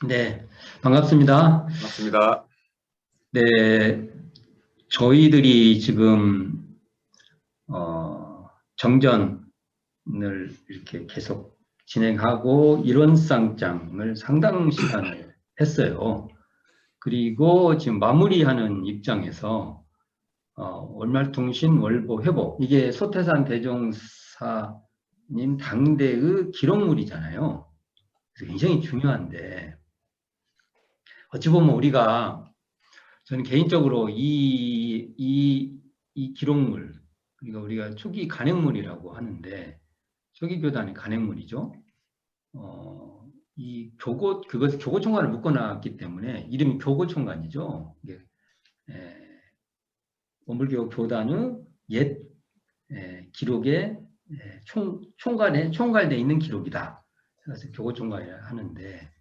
네, 반갑습니다. 반갑습니다. 네, 저희들이 지금 정전을 이렇게 계속 진행하고 이론쌍장을 상당 시간을 했어요. 그리고 지금 마무리하는 입장에서 월말통신 월보회복, 이게 소태산 대종사님 당대의 기록물이잖아요. 그래서 굉장히 중요한데, 어찌 보면 우리가, 저는 개인적으로 이 기록물, 그러니까 우리가 초기 간행물이라고 하는데, 초기 교단의 간행물이죠. 이 그것을 교고총관을 묶어놨기 때문에 이름이 교고총관이죠. 이게 원불교 교단의 옛 기록에 총괄되어 있는 기록이다. 그래서 교고총관이라 하는데,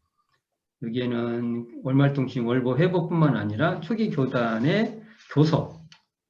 여기에는 월말통신 월보회복뿐만 아니라 초기 교단의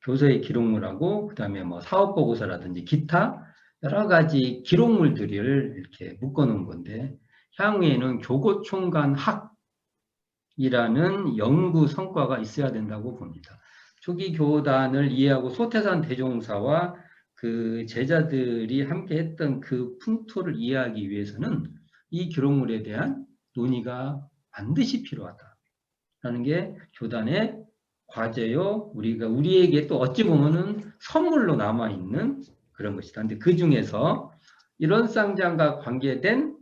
교서의 기록물하고, 그 다음에 뭐 사업보고서라든지 기타 여러 가지 기록물들을 이렇게 묶어놓은 건데, 향후에는 교고총관학이라는 연구 성과가 있어야 된다고 봅니다. 초기 교단을 이해하고 소태산 대종사와 그 제자들이 함께 했던 그 풍토를 이해하기 위해서는 이 기록물에 대한 논의가 반드시 필요하다라는 게 교단의 과제요. 우리에게 또 어찌 보면은 선물로 남아있는 그런 것이다. 근데 그 중에서 이런 쌍장과 관계된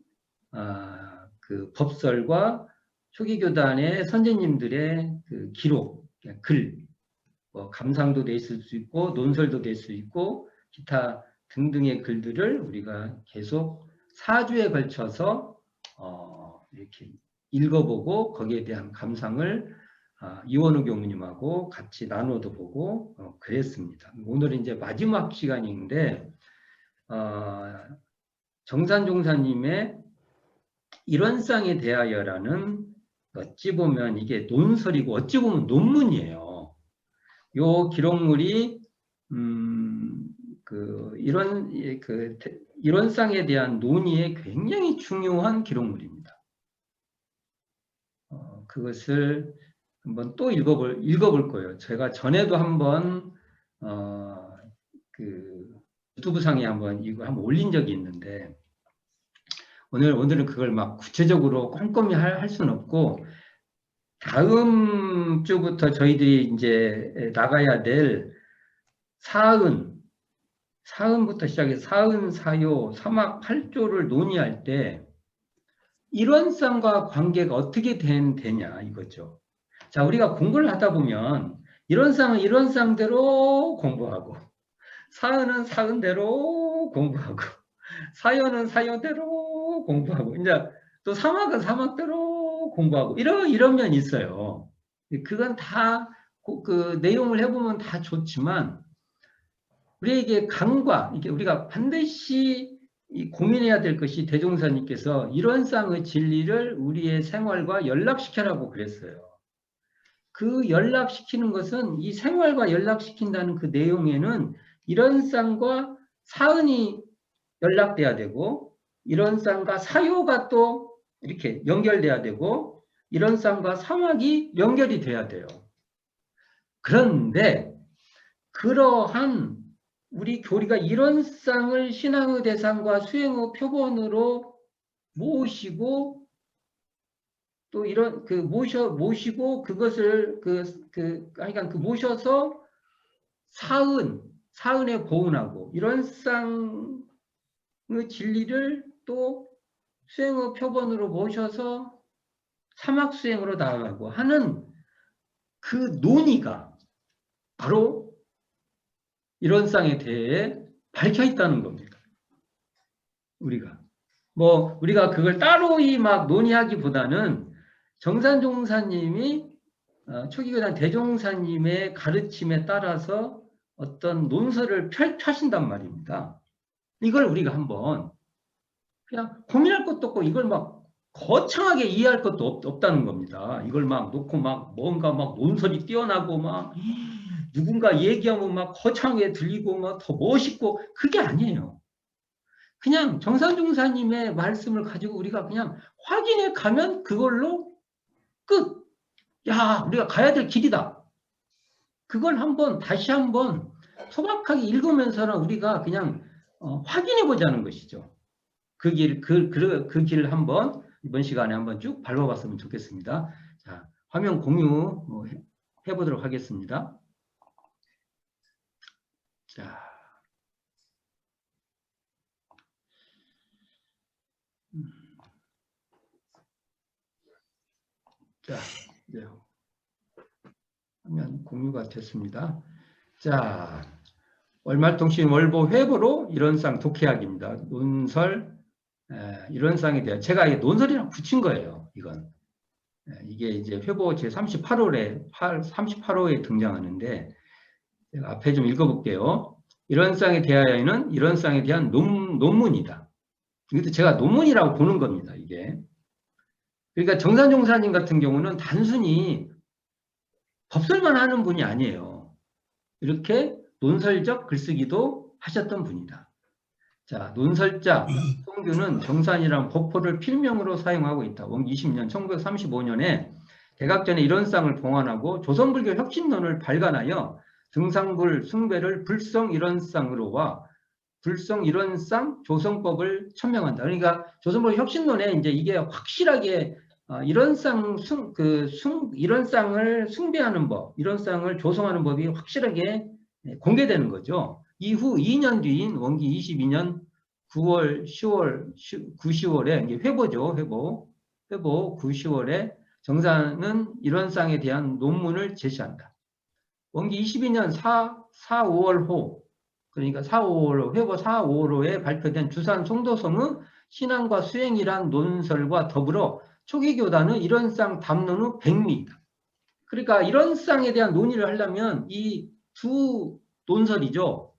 그 법설과 초기 교단의 선생님들의 그 기록, 글, 감상도 돼 있을 수 있고 논설도 될 수 있고 기타 등등의 글들을 우리가 계속 4주에 걸쳐서 이렇게 읽어보고 거기에 대한 감상을 이원우 교무님하고 같이 나눠도 보고 그랬습니다. 오늘은 이제 마지막 시간인데 정산종사님의 일원상에 대하여라는, 어찌 보면 이게 논설이고 어찌 보면 논문이에요. 요 기록물이 일원상에 대한 논의에 굉장히 중요한 기록물입니다. 그것을 한번 또 읽어볼 거예요. 제가 전에도 한번 그 유튜브상에 이거 한번 올린 적이 있는데, 오늘은 그걸 막 구체적으로 꼼꼼히 할 수는 없고, 다음 주부터 저희들이 이제 나가야 될 사은부터 시작해서 사은, 사요, 사막 8조를 논의할 때 일원상과 관계가 어떻게 되냐 이거죠. 자, 우리가 공부를 하다 보면 일원상은 일원상대로 공부하고, 사은은 사은대로 공부하고, 사요는 사요대로 공부하고, 이제 또 사막은 사막대로 공부하고, 이런 면이 있어요. 그건 다 그 내용을 해보면 다 좋지만, 우리에게 이게 우리가 반드시 고민해야 될 것이, 대종사님께서 일원상의 진리를 우리의 생활과 연락시켜라고 그랬어요. 그 연락시키는 것은, 이 생활과 연락시킨다는 그 내용에는 일원상과 사은이 연락돼야 되고, 일원상과 사요가 또 이렇게 연결돼야 되고, 일원상과 사막이 연결이 돼야 돼요. 그런데 그러한 우리 교리가 일원상을 신앙의 대상과 수행의 표본으로 모시고, 또 모시고 그것을 모셔서 사은에 고운하고, 일원상의 진리를 또 수행의 표본으로 모셔서 사막 수행으로 나아가고 하는 그 논의가 바로 일원상에 대해 밝혀 있다는 겁니다. 우리가 그걸 따로 막 논의하기보다는 정산종사님이 초기교단 대종사님의 가르침에 따라서 어떤 논설을 펴신단 말입니다. 이걸 우리가 한번 그냥 고민할 것도 없고, 이걸 막 거창하게 이해할 것도 없다는 겁니다. 이걸 막 놓고 뭔가 논설이 뛰어나고 누군가 얘기하면 거창하게 들리고 더 멋있고, 그게 아니에요. 그냥 정산중사님의 말씀을 가지고 우리가 그냥 확인해 가면 그걸로 끝. 야, 우리가 가야 될 길이다. 그걸 다시 한번 소박하게 읽으면서는 우리가 그냥 확인해 보자는 것이죠. 그 길을 한번 이번 시간에 한번 쭉 밟아봤으면 좋겠습니다. 자, 화면 공유 해보도록 하겠습니다. 자. 자, 이제 화면 공유가 됐습니다. 자, 월말통신 월보 회보로 이론상 독해학입니다. 논설, 이론상에 대한 제가 논설이랑 붙인 거예요. 이건 이게 이제 회보 제 38호에 등장하는데 제가 앞에 좀 읽어볼게요. 이론상에 대하여는 이론상에 대한 논문이다. 이것도 제가 논문이라고 보는 겁니다. 이게. 그러니까 정산종사님 같은 경우는 단순히 법설만 하는 분이 아니에요. 이렇게 논설적 글쓰기도 하셨던 분이다. 자, 논설자 송규는 정산이란 법포를 필명으로 사용하고 있다. 원기 20년 1935년에 대각전의 이론상을 봉안하고 조선불교 혁신론을 발간하여 등상불 숭배를 불성이론상으로와 불성이론상 조성법을 천명한다. 그러니까 조선불교 혁신론에 이제 이게 확실하게 이론상을 숭배하는 법, 이론상을 조성하는 법이 확실하게 공개되는 거죠. 이후 2년 뒤인 원기 22년 9월, 10월, 10월에 이게 회보죠. 회보 9, 10월에 정산은 이론상에 대한 논문을 제시한다. 원기 22년 4, 5월호 그러니까 4, 5월 회보 4, 5월호에 발표된 주산 송도성의 신앙과 수행이란 논설과 더불어 초기 교단은 이론상 담론의 백미이다. 그러니까 이론상에 대한 논의를 하려면 이 두 논설이죠.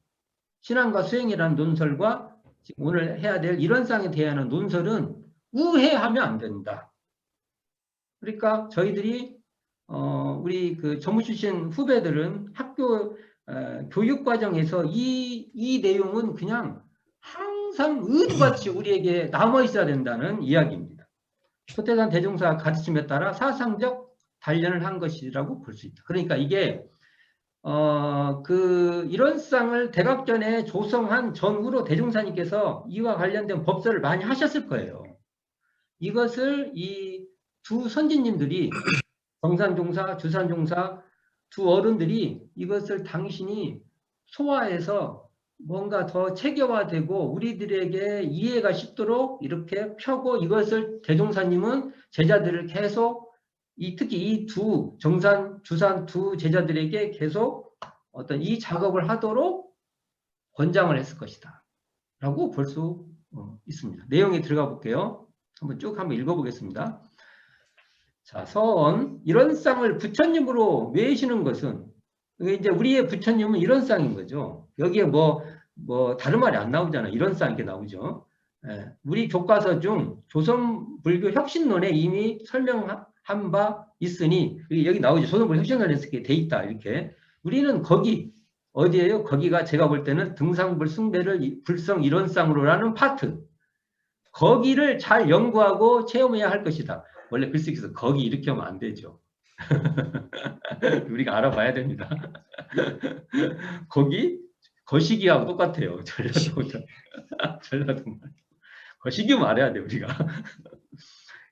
신앙과 수행이라는 논설과 지금 오늘 해야 될 이론상에 대한 논설은 우회하면 안 된다. 그러니까 저희들이 우리 그 전무 출신 후배들은 학교 교육 과정에서 이 내용은 그냥 항상 의두같이 우리에게 남아 있어야 된다는 이야기입니다. 소태산 대종사 가르침에 따라 사상적 단련을 한 것이라고 볼 수 있다. 그러니까 이게 그 이론상을 대각전에 조성한 전후로 대종사님께서 이와 관련된 법설을 많이 하셨을 거예요. 이것을 이 두 선진님들이 정산종사, 주산종사 두 어른들이 이것을 당신이 소화해서 뭔가 더 체계화되고 우리들에게 이해가 쉽도록 이렇게 펴고 이것을 대종사님은 제자들을 계속 특히 이 두 정산, 주산 두 제자들에게 계속 어떤 이 작업을 하도록 권장을 했을 것이다. 라고 볼 수 있습니다. 내용에 들어가 볼게요. 한번 읽어보겠습니다. 자, 서원. 이론상을 부처님으로 외시는 것은 이제 우리의 부처님은 이론상인 거죠. 여기에 뭐 다른 말이 안 나오잖아요. 이론상 이렇게 나오죠. 우리 교과서 중 조선불교 혁신론에 이미 설명한 바 있으니 여기 나오죠. 조선불교 혁신론에 이렇게 돼 있다. 이렇게 우리는 거기 어디예요? 거기가 제가 볼 때는 등상불 숭배를 불성 이론상으로라는 파트. 거기를 잘 연구하고 체험해야 할 것이다. 원래 글쓰기에서 거기 이렇게 하면 안 되죠. 우리가 알아봐야 됩니다. 거기 거시기하고 똑같아요. 전라도 말. 거시기 말해야 돼 우리가.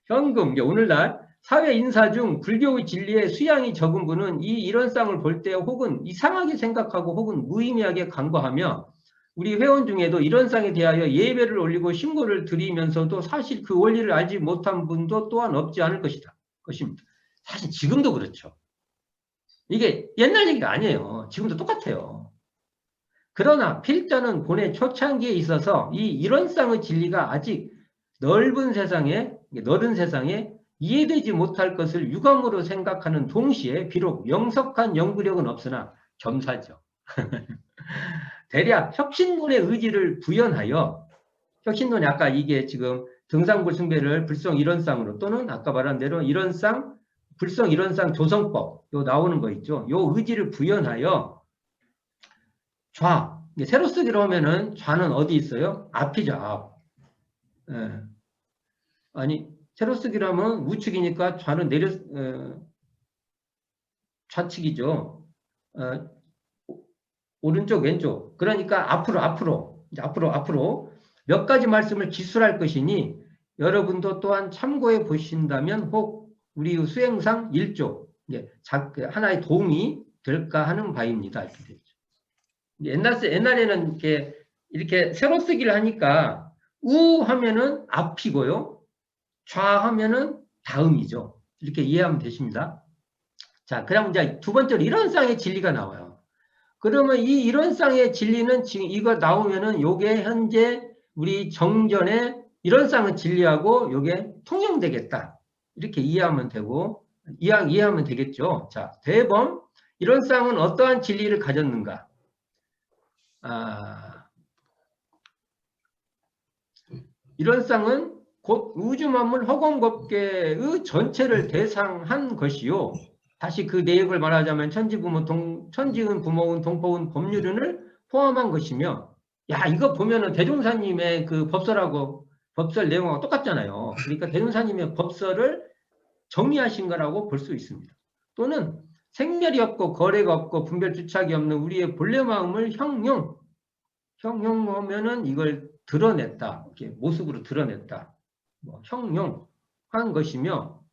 현금 오늘날 사회 인사 중 불교의 진리에 수양이 적은 분은 이 이론상을 볼 때 혹은 이상하게 생각하고 혹은 무의미하게 간과하며 우리 회원 중에도 이론상에 대하여 예배를 올리고 신고를 드리면서도 사실 그 원리를 알지 못한 분도 또한 없지 않을 것입니다. 사실 지금도 그렇죠. 이게 옛날 얘기가 아니에요. 지금도 똑같아요. 그러나 필자는 본의 초창기에 있어서 이 이론상의 진리가 아직 넓은 세상에 이해되지 못할 것을 유감으로 생각하는 동시에 비록 명석한 연구력은 없으나 겸사죠. 대략 혁신론의 의지를 부연하여 혁신론이 아까 이게 지금 등상불 숭배를 불성 이론상으로 또는 아까 말한 대로 이론상 불성 이론상 조성법 요 나오는 거 있죠. 요 의지를 부연하여 세로 쓰기로 하면은 좌는 어디 있어요? 앞이죠, 앞. 예. 아니, 세로 쓰기로 하면 우측이니까 좌는 좌측이죠. 어, 오른쪽, 왼쪽. 그러니까 앞으로, 이제 앞으로 몇 가지 말씀을 기술할 것이니 여러분도 또한 참고해 보신다면 혹 우리 수행상 일조, 하나의 도움이 될까 하는 바입니다. 이렇게 되죠. 옛날에는 이렇게 세로 쓰기를 하니까 우 하면은 앞이고요. 좌 하면은 다음이죠. 이렇게 이해하면 되십니다. 자, 그럼 이제 두 번째로 이론상의 진리가 나와요. 그러면 이 이론상의 진리는 지금 이거 나오면은 요게 현재 우리 정전의 이론상의 진리하고 요게 통용되겠다. 이렇게 이해하면 되고, 이해하면 되겠죠. 자, 대범, 이론상은 어떠한 진리를 가졌는가? 이론상은 곧 우주만물 허공법계의 전체를 대상한 것이요. 다시 그 내역을 말하자면 천지은 부모은 동포은 법률은을 포함한 것이며, 야, 이거 보면은 대종사님의 그 법설 내용하고 똑같잖아요. 그러니까 대종사님의 법설을 정리하신 거라고 볼 수 있습니다. 또는 생멸이 없고 거래가 없고 분별 주착이 없는 우리의 본래 마음을 형용하면은 이걸 드러냈다. 이렇게 모습으로 드러냈다. 형용한 것이며,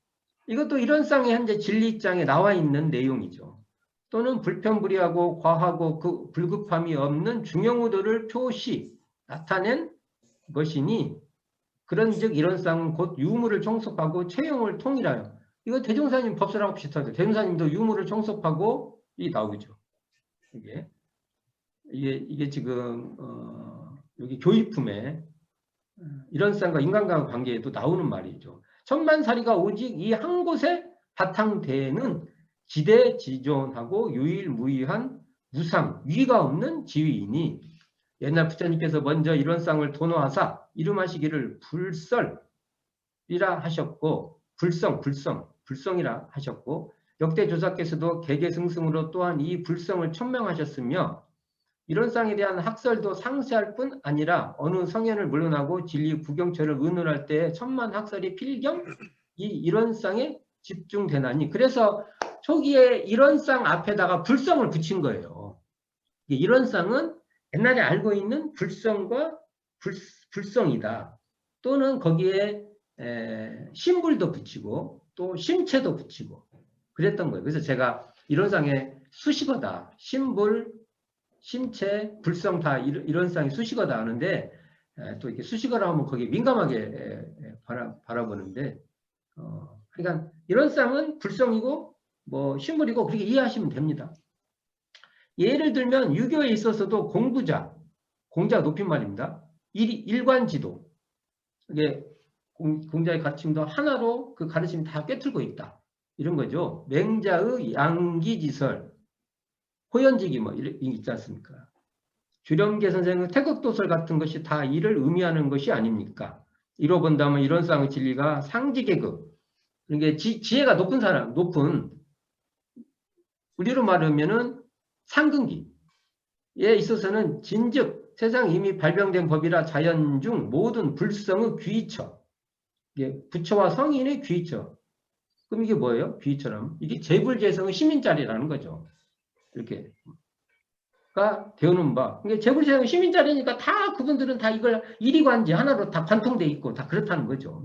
이것도 이론상의 현재 진리장에 나와 있는 내용이죠. 또는 불편불의하고 과하고 그 불급함이 없는 중형우도를 표시 나타낸 것이니, 그런즉 이론상은 곧 유무를 총섭하고 체형을 통일하여, 이거 대종사님 법설하고 비슷하죠. 대종사님도 유무를 총섭하고 이 나오죠. 이게 지금 여기 교의품에 이론상과 인간과의 관계에도 나오는 말이죠. 천만사리가 오직 이 한 곳에 바탕되는 지대지존하고 유일무이한 무상, 위가 없는 지위이니, 옛날 부처님께서 먼저 이론상을 도노하사 이름하시기를 불설이라 하셨고, 불성이라 하셨고, 역대 조사께서도 개개승승으로 또한 이 불성을 천명하셨으며, 이론상에 대한 학설도 상세할 뿐 아니라 어느 성현을 물러나고 진리 구경처를 의논할 때 천만 학설이 필경 이 이론상에 집중되나니, 그래서 초기에 이론상 앞에다가 불성을 붙인 거예요. 이론상은 옛날에 알고 있는 불성과 불성이다. 또는 거기에 심불도 붙이고 또 심체도 붙이고 그랬던 거예요. 그래서 제가 이론상에 수식어다, 심불, 심체, 불성 다 이론상의 수식어다 하는데, 또 이렇게 수식어라 하면 거기에 민감하게 바라보는데, 그러니까 이론상은 불성이고 심물이고 그렇게 이해하시면 됩니다. 예를 들면 유교에 있어서도 공자 높임말입니다. 일관지도, 이게 공자의 가르침도 하나로 그 가르침이 다 꿰뚫고 있다. 이런 거죠. 맹자의 양기지설, 호연지기 있지 않습니까? 주령계 선생의 태극도설 같은 것이 다 이를 의미하는 것이 아닙니까? 이로 본다면 이론상의 진리가 상지계급, 그러니까 지혜가 높은 사람, 우리로 말하면은 상근기에 있어서는 진즉 세상 이미 발병된 법이라 자연 중 모든 불성의 귀처, 부처와 성인의 귀처. 그럼 이게 뭐예요? 귀처럼 이게 재불재성의 시민자리라는 거죠. 이렇게 가 되는 바. 그러니까 재불재성의 시민자리니까 다 그분들은 다 이걸 일이관지 하나로 다 관통돼 있고 다 그렇다는 거죠.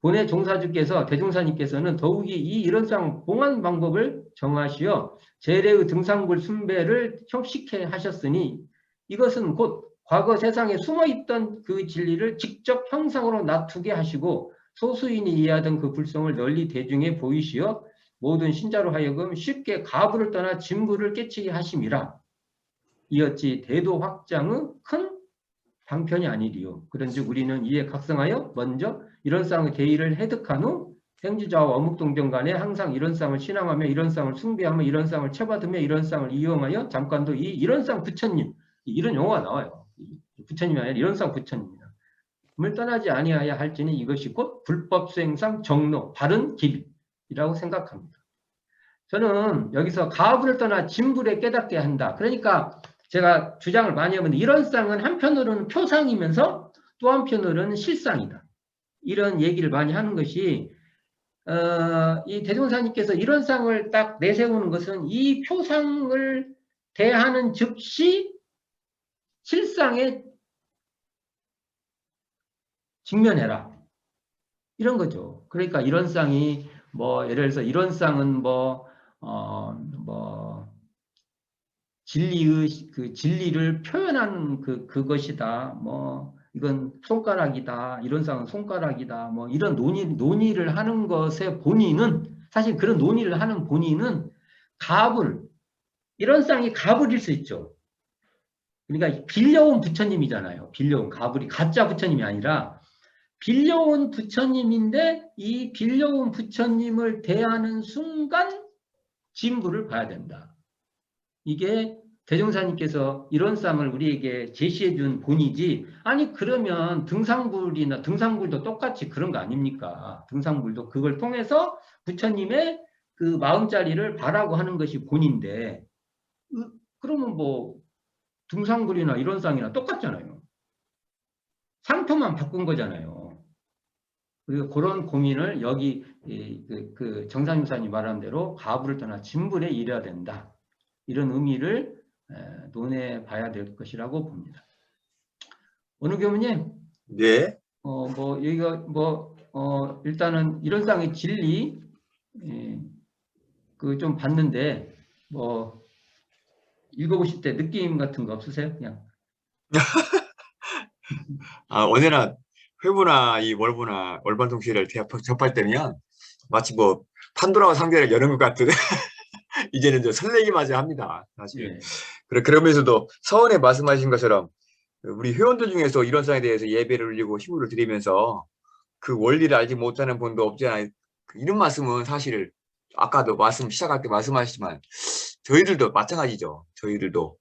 본의 종사주께서 대종사님께서는 더욱이 이 이론상 봉한 방법을 정하시어 재래의 등상불 순배를 협식해 하셨으니, 이것은 곧 과거 세상에 숨어있던 그 진리를 직접 형상으로 나투게 하시고 소수인이 이해하던 그 불성을 널리 대중에 보이시어 모든 신자로 하여금 쉽게 가부를 떠나 진부를 깨치게 하심이라. 이었지 대도 확장의 큰 방편이 아니리요. 그런즉 우리는 이에 각성하여 먼저 이론상의 대의를 해득한 후 행주자와 어묵동정 간에 항상 이론상을 신앙하며 이론상을 숭배하며 이론상을 체받으며 이론상을 이용하여 잠깐도 이 이론상 부처님, 이런 용어가 나와요. 부처님이 아니라 이론상 부처님이다. 을 떠나지 아니하야 할지니 이것이 곧 불법 수행상 정로, 바른 길이라고 생각합니다. 저는 여기서 가불을 떠나 진불에 깨닫게 한다. 그러니까 제가 주장을 많이 하면 이런 쌍은 한편으로는 표상이면서 또 한편으로는 실상이다. 이런 얘기를 많이 하는 것이 이 대종사님께서 이런 쌍을 딱 내세우는 것은 이 표상을 대하는 즉시 실상에 직면해라. 이런 거죠. 그러니까 이런 쌍이 뭐 예를 들어서 이런 쌍은 진리의 그 진리를 표현하는 그것이다. 뭐 이건 손가락이다. 이런 쌍은 손가락이다. 뭐 이런 논의를 하는 것의 본인은 사실 그런 논의를 하는 본인은 가불 이런 쌍이 가불일 수 있죠. 그러니까 빌려온 부처님이잖아요. 빌려온 가불이 가짜 부처님이 아니라 빌려온 부처님인데 이 빌려온 부처님을 대하는 순간 진부를 봐야 된다. 이게 대종사님께서 이런 쌍을 우리에게 제시해 준 본이지 아니 그러면 등상불도 똑같이 그런 거 아닙니까? 등상불도 그걸 통해서 부처님의 그 마음자리를 바라고 하는 것이 본인데 그러면 뭐 등상불이나 이런 쌍이나 똑같잖아요. 상표만 바꾼 거잖아요. 그리고 그런 고민을 여기 정상유사님 말한 대로 가불을 떠나 진불에 이래야 된다. 이런 의미를 논해 봐야 될 것이라고 봅니다. 어느 교무님? 네. 여기가 일단은 이런 쌍의 진리 좀 봤는데 읽어보실 때 느낌 같은 거 없으세요? 그냥. 언제나 회부나 이 월부나 월반통시를 접할 때면 마치 뭐 판도라와 상자를 여는 것 같은 이제는 좀 설레기마저 합니다. 사실. 그러면서도 서원에 말씀하신 것처럼 우리 회원들 중에서 이런 상에 대해서 예배를 올리고 희부를 드리면서 그 원리를 알지 못하는 분도 없지 않아요. 이런 말씀은 사실 아까도 시작할 때 말씀하시지만 저희들도 마찬가지죠. 저희들도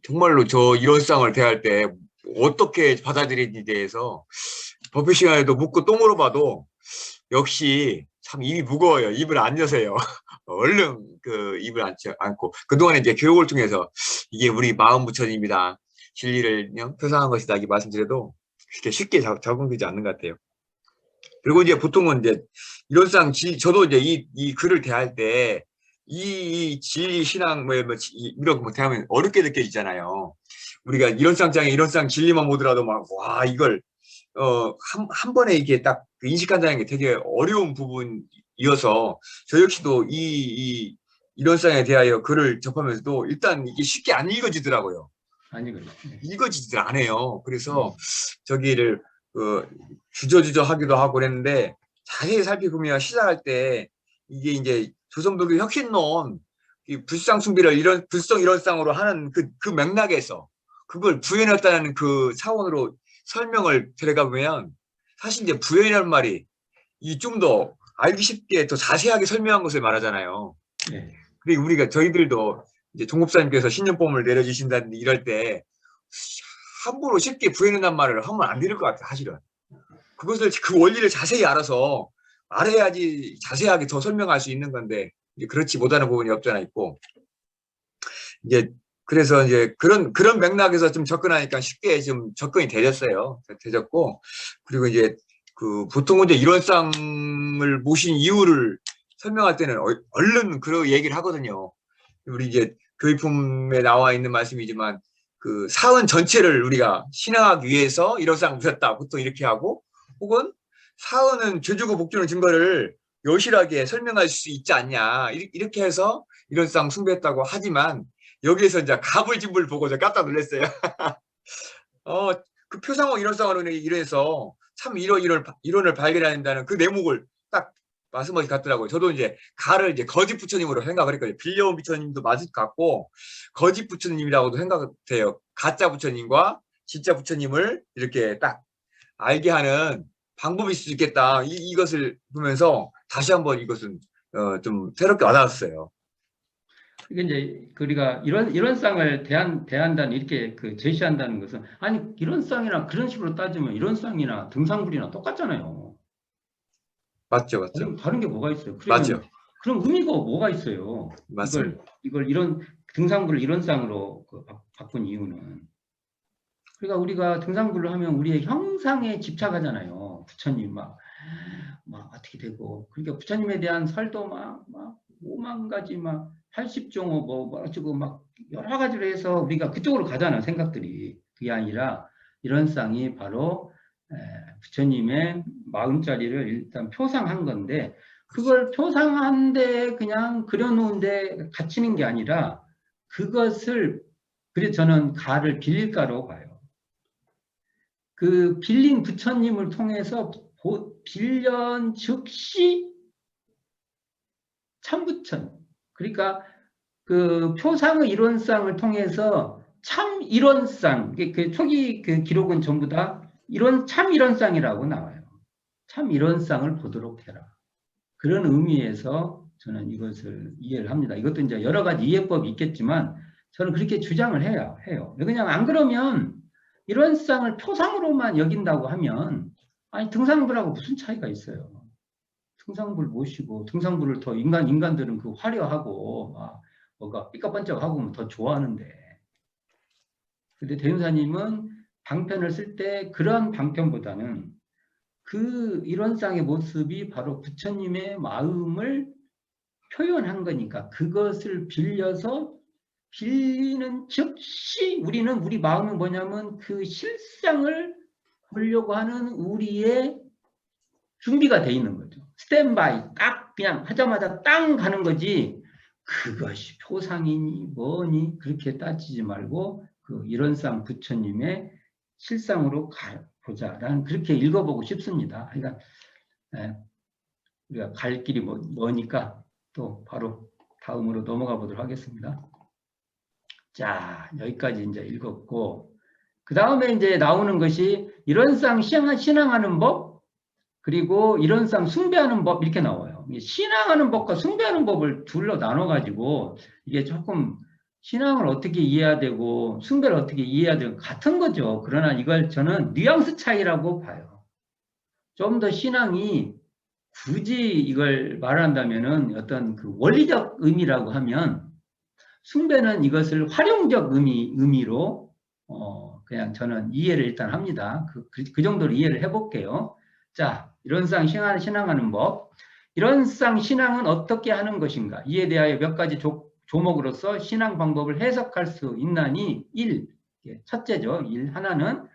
정말로 이런 상을 대할 때 어떻게 받아들이는지에 대해서 법회 시간에도 묻고 또 물어봐도 역시 참 입이 무거워요. 입을 안 여세요. 얼른 입을 안고 그동안에 이제 교육을 통해서 이게 우리 마음 부처님이다. 진리를 표상한 것이다. 이렇게 말씀드려도 쉽게 적응되지 않는 것 같아요. 그리고 이제 보통은 이제 이런 상 저도 이제 이 글을 대할 때 이 진리 신앙 이런 거 대하면 어렵게 느껴지잖아요. 우리가 이런 쌍장에 이런 쌍 진리만 보더라도 와 이걸 한 번에 이게 딱 인식한다는 게 되게 어려운 부분이어서 저 역시도 이런 쌍에 대하여 글을 접하면서도 일단 이게 쉽게 안 읽어지더라고요. 읽어지질 않아요. 그래서 저기를 주저주저 하기도 하고 그랬는데 자세히 살펴보면 시작할 때 이게 이제 조선불교 혁신론 불상 숭배를 불성 이런상으로 하는 그 맥락에서 그걸 부연했다는 그 차원으로 설명을 들어가 보면 사실 이제 부연이라는 말이 좀 더 알기 쉽게 더 자세하게 설명한 것을 말하잖아요. 그리고 우리가 저희들도 이제 종법사님께서 신념법을 내려주신다든지 이럴 때 함부로 쉽게 부연한다는 말을 하면 안 되는 것 같아요. 사실은 그 원리를 자세히 알아야지 자세하게 더 설명할 수 있는 건데 이제 그렇지 못하는 부분이 없잖아 있고 이제 그래서 이제 그런 맥락에서 좀 접근하니까 쉽게 좀 접근이 되졌고 그리고 이제 보통은 이제 이런 쌍을 모신 이유를 설명할 때는 얼른 그런 얘기를 하거든요. 우리 이제 교의품에 나와 있는 말씀이지만 그 사은 전체를 우리가 신앙하기 위해서 이런 쌍 모셨다 보통 이렇게 하고 혹은 사은은 죄주고 복주는 증거를 여실하게 설명할 수 있지 않냐 이렇게 해서 이런 쌍 숭배했다고 하지만 여기에서 이제 가불진불 보고 저 깜짝 놀랐어요. 그 표상호 이론상으로 이래서 참 이론을 발견한다는 그 내목을 딱 말씀하시 같더라고요. 저도 이제 가를 이제 거짓 부처님으로 생각을 했거든요. 빌려온 부처님도 맞을 것 같고 거짓 부처님이라고도 생각해요. 가짜 부처님과 진짜 부처님을 이렇게 딱 알게 하는 방법일 수 있겠다. 이것을 보면서 다시 한번 이것은 좀 새롭게 와닿았어요. 이게 이제 우리가 이런 쌍을 대한다는 이렇게 제시한다는 것은 아니 이런 쌍이나 그런 식으로 따지면 이런 쌍이나 등상불이나 똑같잖아요. 맞죠. 다른 게 뭐가 있어요? 맞죠. 그럼 의미가 뭐가 있어요? 맞습니다. 이걸 이런 등상부를 이론상으로 바꾼 이유는, 그러니까 우리가 등상부를 하면 우리의 형상에 집착하잖아요. 부처님 막 어떻게 되고, 그러니까 부처님에 대한 설도 막 5만 가지 80종호 뭐 어쩌고 막 여러 가지로 해서 우리가 그쪽으로 가잖아요. 생각들이. 그게 아니라 이런 쌍이 바로 부처님의 마음자리를 일단 표상한 건데, 그걸 표상한데 그냥 그려놓은데 갇히는 게 아니라 그것을, 그래서 저는 가를 빌릴가로 봐요. 그 빌린 부처님을 통해서 빌련 즉시 참부처님, 그러니까 그 표상의 이론상을 통해서 참 이론상, 그 초기 그 기록은 전부 다 참 이론상이라고 나와요. 참 이론상을 보도록 해라. 그런 의미에서 저는 이것을 이해를 합니다. 이것도 이제 여러 가지 이해법이 있겠지만 저는 그렇게 주장을 해요. 그냥 안 그러면 이론상을 표상으로만 여긴다고 하면, 아니 등상부라고 무슨 차이가 있어요. 등상부를 모시고, 등상부를 더 인간들은 그 화려하고 뭐가 삐까번쩍하고 더 좋아하는데, 근데 대운사님은 방편을 쓸 때 그런 방편보다는 그 이론상의 모습이 바로 부처님의 마음을 표현한 거니까, 그것을 빌리는 즉시 우리는, 우리 마음은 뭐냐면 그 실상을 보려고 하는 우리의 준비가 돼 있는 거죠. 스탠바이, 딱 그냥 하자마자 땅 가는 거지, 그것이 표상이니 뭐니 그렇게 따지지 말고 그 이론상 부처님의 실상으로 가보자. 나는 그렇게 읽어보고 싶습니다. 그러니까 우리가 갈 길이 뭐니까 또 바로 다음으로 넘어가 보도록 하겠습니다. 자, 여기까지 이제 읽었고, 그 다음에 이제 나오는 것이 이론상 신앙하는 법, 그리고 이론상 숭배하는 법, 이렇게 나와요. 신앙하는 법과 숭배하는 법을 둘로 나눠가지고, 이게 조금 신앙을 어떻게 이해해야 되고 숭배를 어떻게 이해해야 되고 같은 거죠. 그러나 이걸 저는 뉘앙스 차이라고 봐요. 좀 더 신앙이 굳이 이걸 말한다면은 어떤 그 원리적 의미라고 하면, 숭배는 이것을 활용적 의미로 그냥 저는 이해를 일단 합니다. 그 정도로 이해를 해볼게요. 자, 이론상 신앙하는 법. 이론상 신앙은 어떻게 하는 것인가? 이에 대하여 몇 가지 조목으로서 신앙 방법을 해석할 수 있나니, 1. 첫째죠. 1. 하나는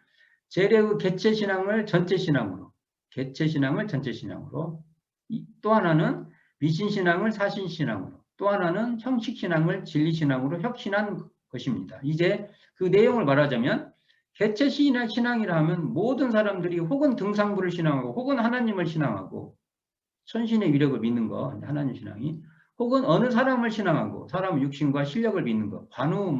재래의 개체 신앙을 전체 신앙으로, 또 하나는 미신 신앙을 사신 신앙으로, 또 하나는 형식 신앙을 진리 신앙으로 혁신한 것입니다. 이제 그 내용을 말하자면, 개체 신앙이라 하면 모든 사람들이 혹은 등상부를 신앙하고 혹은 하나님을 신앙하고 천신의 위력을 믿는 거, 하나님 신앙이, 혹은 어느 사람을 신앙하고 사람의 육신과 실력을 믿는 거, 관우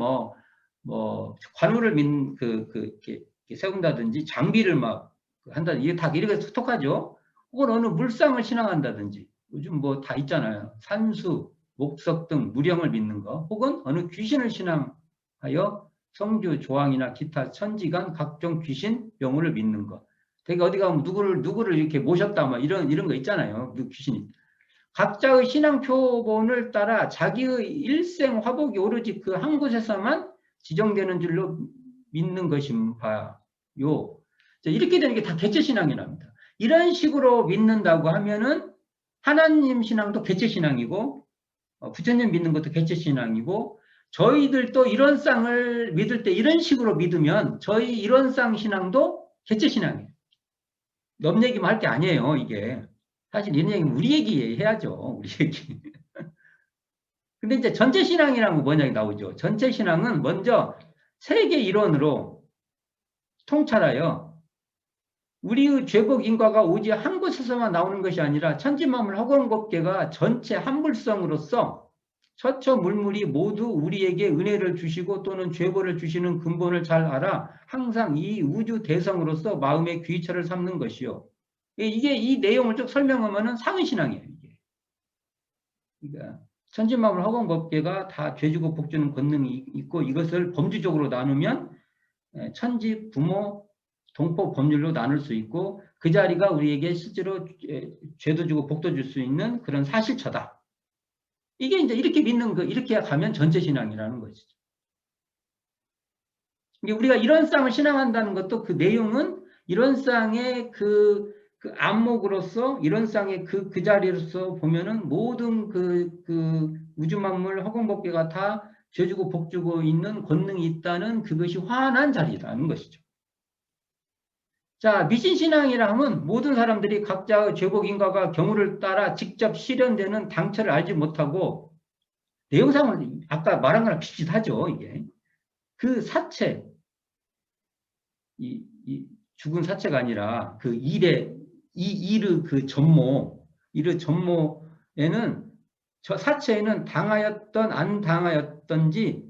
관우를 이렇게 세운다든지 장비를 막 한다, 이게 다 이렇게 소통하죠. 혹은 어느 물상을 신앙한다든지, 요즘 다 있잖아요. 산수, 목석 등 무령을 믿는 거, 혹은 어느 귀신을 신앙하여 성주, 조항이나 기타 천지간 각종 귀신, 영혼을 믿는 거. 되게 어디 가면 누구를 이렇게 모셨다, 이런 거 있잖아요. 그 귀신이. 각자의 신앙 표본을 따라 자기의 일생 화복이 오로지 그 한 곳에서만 지정되는 줄로 믿는 것임 봐요. 이렇게 되는 게 다 개체 신앙이랍니다. 이런 식으로 믿는다고 하면은 하나님 신앙도 개체 신앙이고, 부처님 믿는 것도 개체 신앙이고, 저희들도 이론상을 믿을 때 이런 식으로 믿으면 저희 이론상 신앙도 개체 신앙이에요. 넘 얘기만 할 게 아니에요, 이게. 사실 이런 얘기는 우리 얘기 해야죠, 우리 얘기. 근데 이제 전체 신앙이라는 거 뭐냐 나오죠. 전체 신앙은 먼저 세계 이론으로 통찰하여 우리의 죄복 인과가 오직 한 곳에서만 나오는 것이 아니라 천지만물 허공법계가 전체 한불성으로서 처처 물물이 모두 우리에게 은혜를 주시고 또는 죄벌을 주시는 근본을 잘 알아 항상 이 우주 대성으로서 마음의 귀처를 삼는 것이요. 이게 이 내용을 쭉 설명하면은 상의신앙이에요. 이게. 그러니까 천지만물 허공법계가 다 죄주고 복주는 권능이 있고, 이것을 범주적으로 나누면 천지, 부모, 동포, 법률로 나눌 수 있고, 그 자리가 우리에게 실제로 죄도 주고 복도 줄 수 있는 그런 사실처다. 이게 이제 이렇게 믿는 거, 이렇게 가면 전체신앙이라는 것이죠. 이게 우리가 이런 쌍을 신앙한다는 것도 그 내용은 이런 쌍의 그 안목으로서, 이런 쌍의 그 자리로서 보면은 모든 그 우주만물 허공법계가 다 죄주고 복주고 있는 권능이 있다는 그것이 환한 자리라는 것이죠. 자, 미신신앙이라 하면 모든 사람들이 각자의 죄복 인과가 경우를 따라 직접 실현되는 당처를 알지 못하고, 내용상은 아까 말한 거랑 비슷하죠, 이게. 그 사체, 이 죽은 사체가 아니라 그 일의 그 일의 전모에는, 저 사체에는 당하였던 안 당하였던지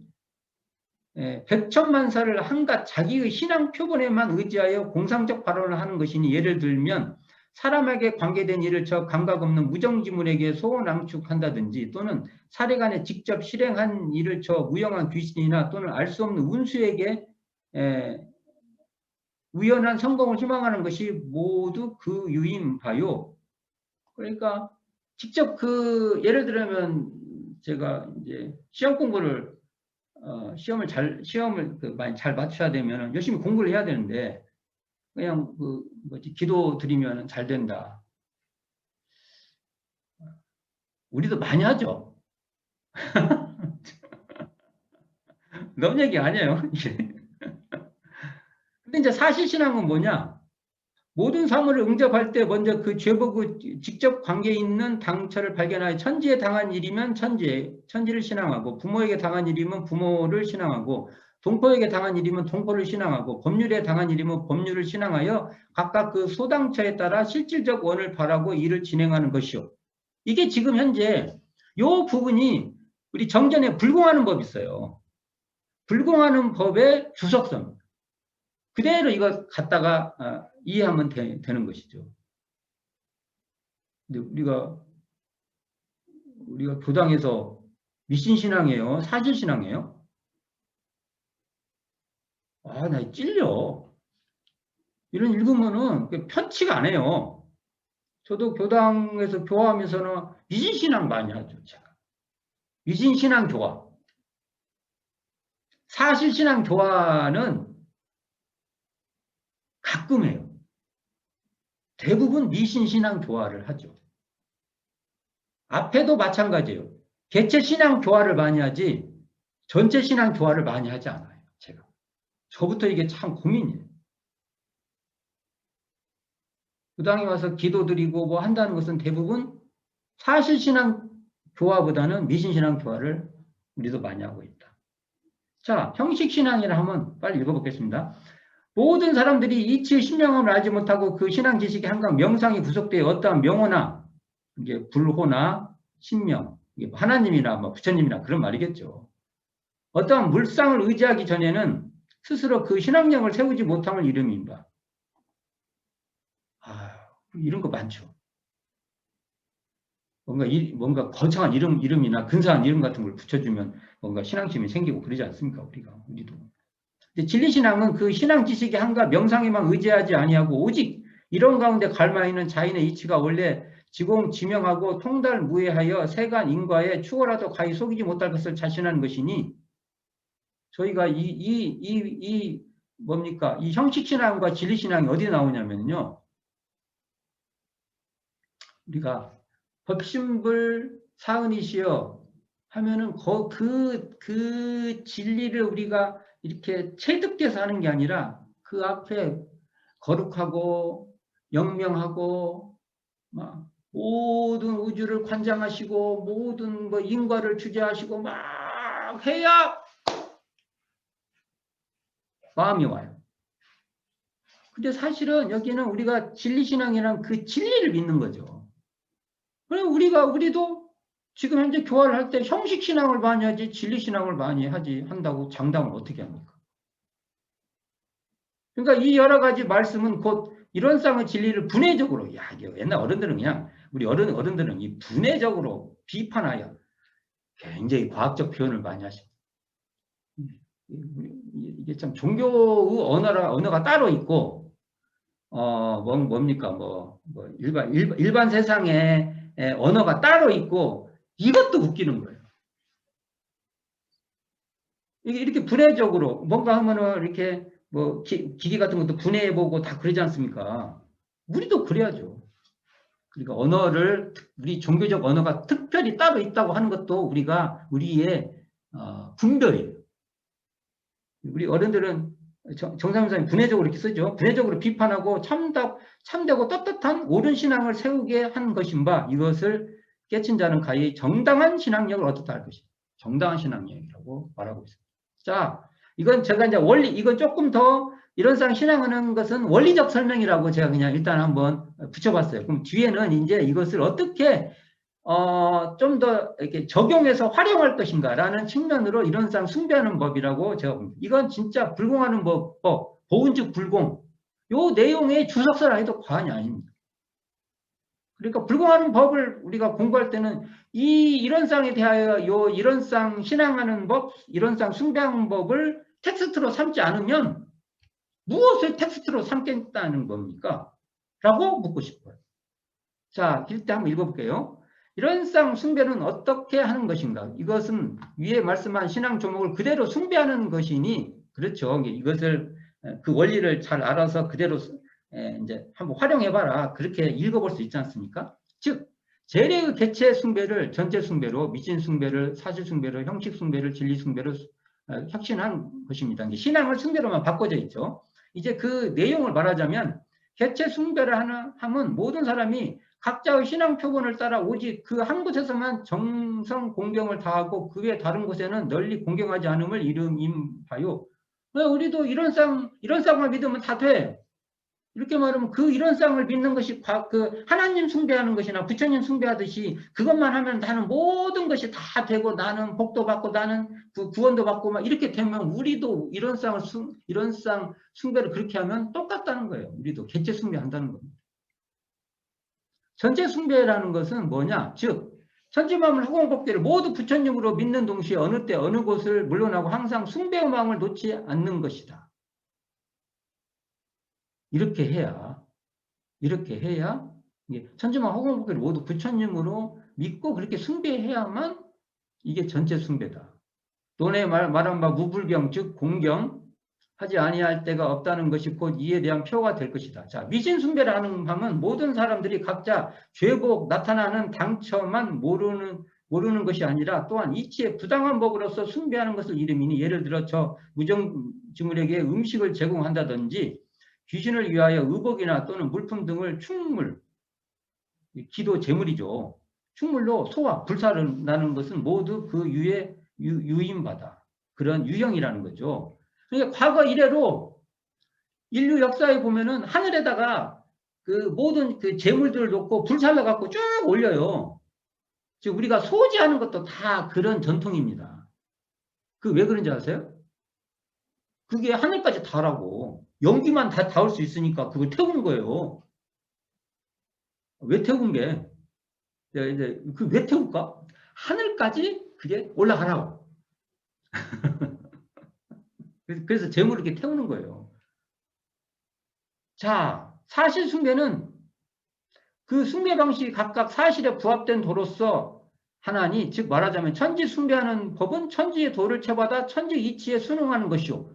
백천만사를 한갓 자기의 신앙 표본에만 의지하여 공상적 발언을 하는 것이니, 예를 들면 사람에게 관계된 일을 저 감각 없는 무정지물에게 소원앙축한다든지, 또는 사례간에 직접 실행한 일을 저 무영한 귀신이나 또는 알 수 없는 운수에게 우연한 성공을 희망하는 것이 모두 그 유인 바요. 그러니까 직접 예를 들면 제가 이제 시험 공부를 시험을 많이 잘 맞춰야 되면 열심히 공부를 해야 되는데, 그냥 기도 드리면 잘 된다. 우리도 많이 하죠. 너무 얘기 아니에요. 근데 이제 사실신앙은 뭐냐? 모든 사물을 응접할 때 먼저 그 죄복의 직접 관계에 있는 당처를 발견하여, 천지에 당한 일이면 천지를 신앙하고, 부모에게 당한 일이면 부모를 신앙하고, 동포에게 당한 일이면 동포를 신앙하고, 법률에 당한 일이면 법률을 신앙하여 각각 그 소당처에 따라 실질적 원을 바라고 일을 진행하는 것이요. 이게 지금 현재 요 부분이 우리 정전에 불공하는 법이 있어요. 불공하는 법의 주석성. 그대로 이거 갖다가 이해하면 되는 것이죠. 근데 우리가 교당에서 미신신앙이에요? 사실신앙이에요? 아, 나 찔려. 이런 읽으면은 편치가 안 해요. 저도 교당에서 교화하면서는 미신신앙 많이 하죠, 제가. 미신신앙 교화. 사실신앙 교화는 가끔 해요. 대부분 미신신앙 교화를 하죠. 앞에도 마찬가지예요. 개체신앙 교화를 많이 하지 전체신앙 교화를 많이 하지 않아요, 제가. 저부터 이게 참 고민이에요. 교당에 와서 기도드리고 뭐 한다는 것은 대부분 사실신앙 교화보다는 미신신앙 교화를 우리도 많이 하고 있다. 자, 형식신앙이라 하면 빨리 읽어보겠습니다. 모든 사람들이 이치의 신명함을 알지 못하고 그 신앙 지식의 한강 명상이 구속되어 어떠한 명호나, 이게 불호나 신명, 하나님이나 뭐 부처님이나 그런 말이겠죠. 어떠한 물상을 의지하기 전에는 스스로 그 신앙력을 세우지 못함을 이름인가. 이런 거 많죠. 뭔가 거창한 이름이나 근사한 이름 같은 걸 붙여주면 뭔가 신앙심이 생기고 그러지 않습니까? 우리도. 근데 진리신앙은 그 신앙 지식의 한가 명상에만 의지하지 아니하고, 오직 이런 가운데 갈마 있는 자인의 이치가 원래 지공지명하고 통달무해하여 세간 인과에 추월하도 가히 속이지 못할 것을 자신하는 것이니, 저희가 뭡니까? 이 형식신앙과 진리신앙이 어디에 나오냐면요. 우리가 법신불 사은이시여 하면은 그 진리를 우리가 이렇게 체득돼서 하는 게 아니라, 그 앞에 거룩하고 영명하고 막 모든 우주를 관장하시고 모든 뭐 인과를 주재하시고 막 해야 마음이 와요. 근데 사실은 여기는 우리가 진리신앙이란 그 진리를 믿는 거죠. 그래 우리도 지금 현재 교화를 할 때 형식신앙을 많이 하지 진리신앙을 많이 한다고 장담을 어떻게 합니까? 그러니까 이 여러 가지 말씀은 곧 이런 쌍의 진리를 분해적으로, 옛날 어른들은 그냥, 우리 어른들은 이 분해적으로 비판하여 굉장히 과학적 표현을 많이 하십니다. 이게 참 종교의 언어가 따로 있고, 뭡니까, 일반 세상의 언어가 따로 있고, 이것도 웃기는 거예요. 이게 이렇게 분해적으로 뭔가 하면은 이렇게 뭐 기계 같은 것도 분해해보고 다 그러지 않습니까? 우리도 그래야죠. 그러니까 언어를 우리 종교적 언어가 특별히 따로 있다고 하는 것도 우리가 우리의 분별이에요. 우리 어른들은 정상적인 분해적으로 이렇게 쓰죠. 분해적으로 비판하고 참되고 떳떳한 옳은 신앙을 세우게 한 것인가 이것을 깨친 자는 가히 정당한 신앙력을 얻었다 할 것이다. 정당한 신앙력이라고 말하고 있습니다. 자, 이건 제가 이제 원리, 이건 조금 더 이런상 신앙하는 것은 원리적 설명이라고 제가 그냥 일단 한번 붙여봤어요. 그럼 뒤에는 이제 이것을 어떻게 좀 더 이렇게 적용해서 활용할 것인가라는 측면으로 이런상 숭배하는 법이라고 제가 봅니다. 이건 진짜 불공하는 법, 보은즉 불공. 요 내용의 주석설 아니도 과언이 아닙니다. 그러니까 불공하는 법을 우리가 공부할 때는 이런상에 대하여 이런상 신앙하는 법, 이런상 숭배하는 법을 텍스트로 삼지 않으면 무엇을 텍스트로 삼겠다는 겁니까? 라고 묻고 싶어요. 자, 일단 한번 읽어볼게요. 이런상 숭배는 어떻게 하는 것인가? 이것은 위에 말씀한 신앙 조목을 그대로 숭배하는 것이니, 그렇죠. 이것을 그 원리를 잘 알아서 그대로 이제 한번 활용해봐라. 그렇게 읽어볼 수 있지 않습니까? 즉, 재래의 개체 숭배를 전체 숭배로, 미신 숭배를 사실 숭배로, 형식 숭배를 진리 숭배로 혁신한 것입니다. 신앙을 숭배로만 바꿔져 있죠. 이제 그 내용을 말하자면 개체 숭배를 하면 모든 사람이 각자의 신앙 표본을 따라 오직 그 한 곳에서만 정성 공경을 다하고 그 외 다른 곳에는 널리 공경하지 않음을 이름임하요. 우리도 이런 쌍을 믿으면 다 돼. 이렇게 말하면 그 이런 쌍을 믿는 것이 그 하나님 숭배하는 것이나 부처님 숭배하듯이 그것만 하면 나는 모든 것이 다 되고 나는 복도 받고 나는 구원도 받고 막 이렇게 되면 우리도 이런 쌍 숭배를 그렇게 하면 똑같다는 거예요. 우리도 개체 숭배한다는 겁니다. 전체 숭배라는 것은 뭐냐? 즉 천지만물 허공법계를 모두 부처님으로 믿는 동시에 어느 때 어느 곳을 물러나고 항상 숭배의 마음을 놓지 않는 것이다. 이렇게 해야 천지만물 허공법계를 모두 부처님으로 믿고 그렇게 숭배해야만 이게 전체 숭배다. 돈에 말한 바 무불경 즉 공경 하지 아니할 때가 없다는 것이 곧 이에 대한 표가 될 것이다. 자, 미신 숭배라는 함은 모든 사람들이 각자 죄복 나타나는 당처만 모르는 것이 아니라 또한 이치의 부당한 법으로서 숭배하는 것을 이름이니 예를 들어 저 무정증을에게 음식을 제공한다든지 귀신을 위하여 의복이나 또는 물품 등을 충물, 기도 제물이죠. 충물로 소화, 불사를 나는 것은 모두 그 유인받아. 그런 유형이라는 거죠. 그러니까 과거 이래로 인류 역사에 보면은 하늘에다가 그 모든 그 재물들을 놓고 불살라 갖고 쭉 올려요. 즉 우리가 소지하는 것도 다 그런 전통입니다. 그 왜 그런지 아세요? 그게 하늘까지 닿으라고. 연기만 다 닿을 수 있으니까 그걸 태우는 거예요. 왜 태운 게? 이제 그 왜 태울까? 하늘까지 그게 올라가라고. 그래서 재물을 이렇게 태우는 거예요. 자, 사실 숭배는 그 숭배 방식이 각각 사실에 부합된 도로서 하나니, 즉 말하자면 천지 숭배하는 법은 천지의 도를 채받아 천지 이치에 순응하는 것이요.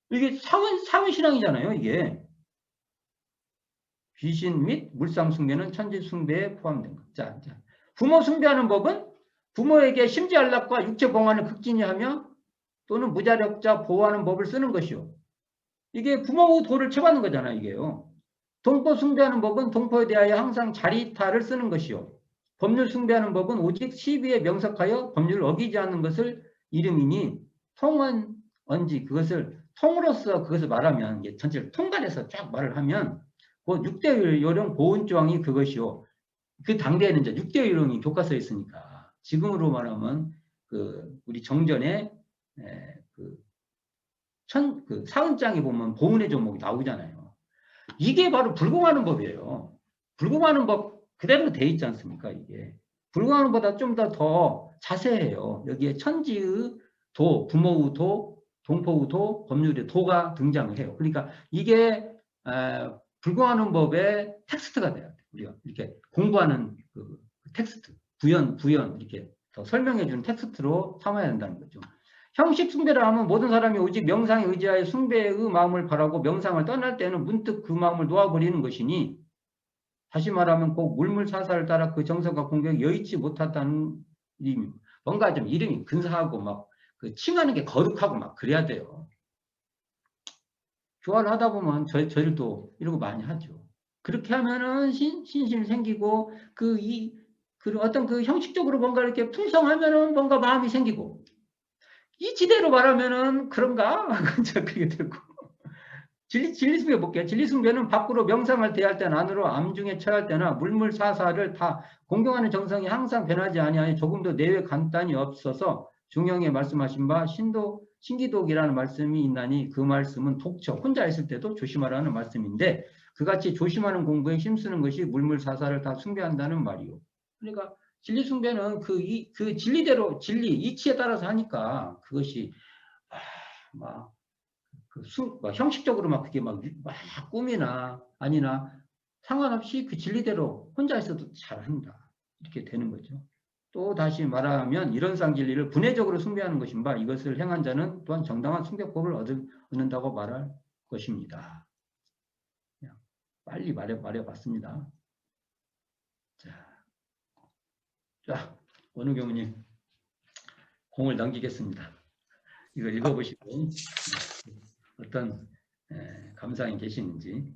이게 사원신앙이잖아요, 이게. 귀신 및 물상 숭배는 천지 숭배에 포함된 것. 자, 부모 숭배하는 법은 부모에게 심지 안락과 육체 봉안을 극진히하며 또는 무자력자 보호하는 법을 쓰는 것이요. 이게 부모의 도를 채받는 거잖아요, 이게요. 동포 숭배하는 법은 동포에 대하여 항상 자리타를 쓰는 것이요. 법률 숭배하는 법은 오직 시비에 명석하여 법률을 어기지 않는 것을 이름이니 통은 언지 그것을 통으로서 그것을 말하면 이게 전체를 통괄해서 쫙 말을 하면 그 6대 요령 보훈조항이 그것이요. 그 당대에는 이제 6대 요령이 교과서에 있으니까 지금으로 말하면 그 우리 정전에 그 사은장에 보면 보훈의 종목이 나오잖아요. 이게 바로 불공하는 법이에요. 불공하는 법 그대로 돼 있지 않습니까? 이게 불공하는 것보다 좀 더 자세해요. 여기에 천지의 도, 부모의 도, 동포의 도, 법률의 도가 등장을 해요. 그러니까 이게 불공하는 법의 텍스트가 돼야 돼. 우리가 이렇게 공부하는 그 텍스트. 부연 이렇게 더 설명해 주는 텍스트로 삼아야 된다는 거죠. 형식 숭배를 하면 모든 사람이 오직 명상에 의지하여 숭배의 마음을 바라고 명상을 떠날 때는 문득 그 마음을 놓아버리는 것이니, 다시 말하면 꼭 물물사사를 따라 그 정성과 공격이 여의치 못했다는 의미. 뭔가 좀 이름이 근사하고 막 그 칭하는 게 거룩하고 막 그래야 돼요. 교화를 하다 보면 저희도 이런 거 많이 하죠. 그렇게 하면은 신심이 생기고 그 어떤 그 형식적으로 뭔가 이렇게 풍성하면은 뭔가 마음이 생기고, 이 지대로 말하면은 그런가? 그게 되고. 진리숭배 볼게요. 진리숭배는 밖으로 명상을 대할 때나 안으로 암중에 처할 때나 물물사사를 다 공경하는 정성이 항상 변하지 아니하니 조금도 내외 간단히 없어서 중형에 말씀하신 바 신기독이라는 말씀이 있나니, 그 말씀은 독처, 혼자 있을 때도 조심하라는 말씀인데, 그같이 조심하는 공부에 힘쓰는 것이 물물사사를 다 숭배한다는 말이요. 그러니까 진리숭배는 그 진리대로, 이치에 따라서 하니까 그것이 막 형식적으로 막 그게 막 꿈이나 아니나 상관없이 그 진리대로 혼자 있어도 잘한다, 이렇게 되는 거죠. 또 다시 말하면 이런 쌍진리를 분해적으로 숭배하는 것인 바, 이것을 행한 자는 또한 정당한 숭배법을 얻는다고 말할 것입니다. 그냥 빨리 말해봤습니다. 자, 원우 교무님 공을 넘기겠습니다. 이걸 읽어보시고 어떤 감상이 계시는지.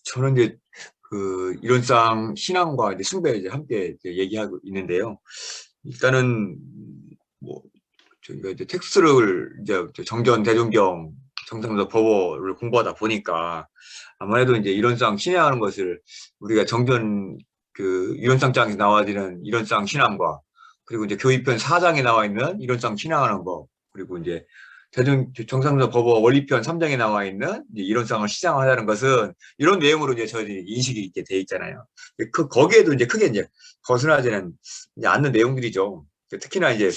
저는 이제 그 이론상 신앙과 이제 숭배 이제 함께 이제 얘기하고 있는데요. 일단은 뭐 저희가 이제 텍스트를 이제 정전 대종경 정상적 법어를 공부하다 보니까 아무래도 이제 이론상 신앙하는 것을 우리가 정전 그 이론상장에서 나와지는 이론상 신앙과, 그리고 이제 교의편 4장에 나와 있는 이론상 신앙하는 법, 그리고 이제 정상적 법어 원리편 3장에 나와 있는 이제 이론상을 시장하자는 것은 이런 내용으로 이제 저희 인식이 있게 돼 있잖아요. 거기에도 이제 크게 이제 벗어나지는 않는 내용들이죠. 특히나 이제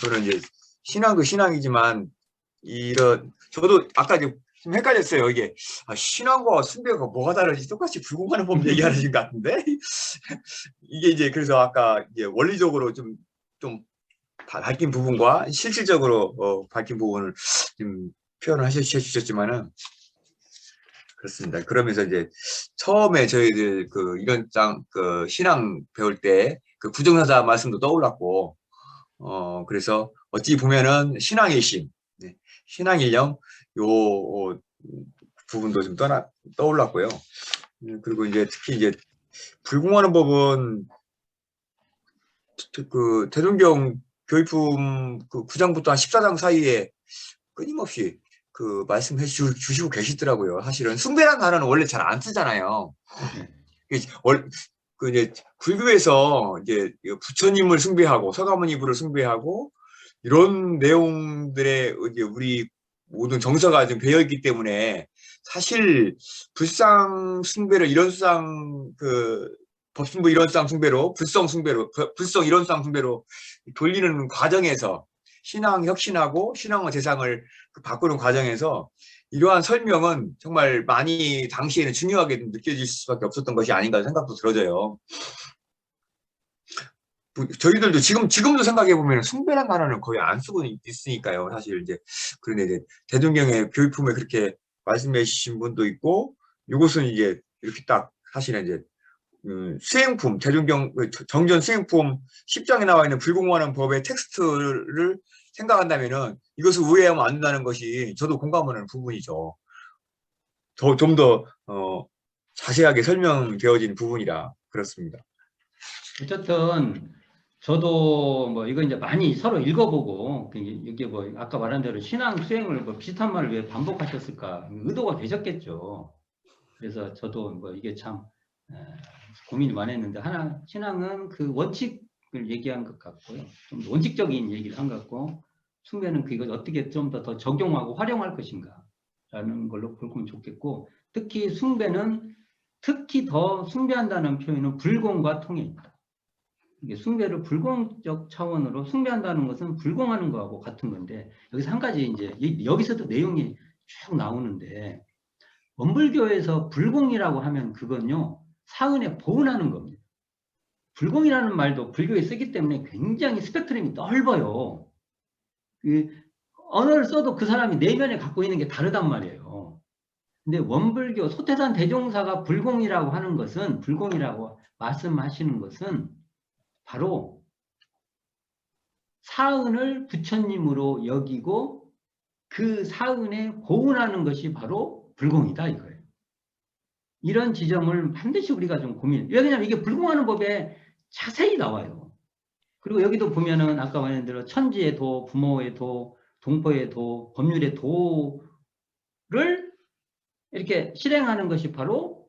저는 이제 신앙도 신앙이지만 저도 아까 이제 좀 헷갈렸어요. 이게 신앙과 숭배가 뭐가 다르지? 똑같이 불공하는 법 얘기하는 것 같은데 이게 이제 그래서 아까 이제 원리적으로 좀 밝힌 부분과 실질적으로 밝힌 부분을 좀 표현을 해주셨지만은 그렇습니다. 그러면서 이제 처음에 저희들 그 이런 그 신앙 배울 때 그 부정사자 말씀도 떠올랐고, 그래서 어찌 보면은 신앙의 신, 신앙의 영, 요 부분도 좀 떠올랐고요. 그리고 이제 특히 이제 불공하는 법은 그 대종경 교의품 그 9장부터 한 14장 사이에 끊임없이 그 말씀해 주시고 계시더라고요. 사실은 숭배라는 단어는 원래 잘 안 쓰잖아요. 그 이제 불교에서 이제 부처님을 숭배하고 서가모니 부를 숭배하고 이런 내용들의 이제 우리 모든 정서가 좀 배어 있기 때문에 사실 불상 숭배를 이론상 그 법승부 이론상 숭배로 불성 이론상 숭배로 돌리는 과정에서 신앙 혁신하고 신앙의 대상을 바꾸는 과정에서 이러한 설명은 정말 많이 당시에는 중요하게 느껴질 수밖에 없었던 것이 아닌가 생각도 들어져요. 저희들도 지금도 생각해 보면 숭배란 단어는 거의 안 쓰고 있으니까요. 사실 이제 그런데 이제 대종경의 교육품에 그렇게 말씀해 주신 분도 있고, 이것은 이제 이렇게 딱 사실은 이제 수행품 대종경 정전 수행품 10장에 나와 있는 불공하는 법의 텍스트를 생각한다면은 이것을 우회하면 안 된다는 것이 저도 공감하는 부분이죠. 좀 더 자세하게 설명되어진 부분이라 그렇습니다. 어쨌든 저도 뭐 이거 이제 많이 서로 읽어보고, 이게 뭐 아까 말한 대로 신앙 수행을 뭐 비슷한 말을 왜 반복하셨을까, 의도가 되셨겠죠. 그래서 저도 뭐 이게 참 고민이 많이 했는데, 신앙은 그 원칙을 얘기한 것 같고요. 좀 원칙적인 얘기를 한 것 같고, 숭배는 그걸 어떻게 좀 더 적용하고 활용할 것인가 라는 걸로 보면 좋겠고, 특히 숭배는 특히 더 숭배한다는 표현은 불공과 통해입니다. 이게 숭배를 불공적 차원으로 숭배한다는 것은 불공하는 거하고 같은 건데, 여기서 한 가지 이제 여기서도 내용이 쭉 나오는데, 원불교에서 불공이라고 하면 그건요 사은에 보은하는 겁니다. 불공이라는 말도 불교에 쓰기 때문에 굉장히 스펙트럼이 넓어요. 그 언어를 써도 그 사람이 내면에 갖고 있는 게 다르단 말이에요. 근데 원불교 소태산 대종사가 불공이라고 하는 것은, 불공이라고 말씀하시는 것은 바로 사은을 부처님으로 여기고 그 사은에 고운하는 것이 바로 불공이다 이거예요. 이런 지점을 반드시 우리가 좀 왜냐하면 이게 불공하는 법에 자세히 나와요. 그리고 여기도 보면은 아까 말한 대로 천지의 도, 부모의 도, 동포의 도, 법률의 도를 이렇게 실행하는 것이 바로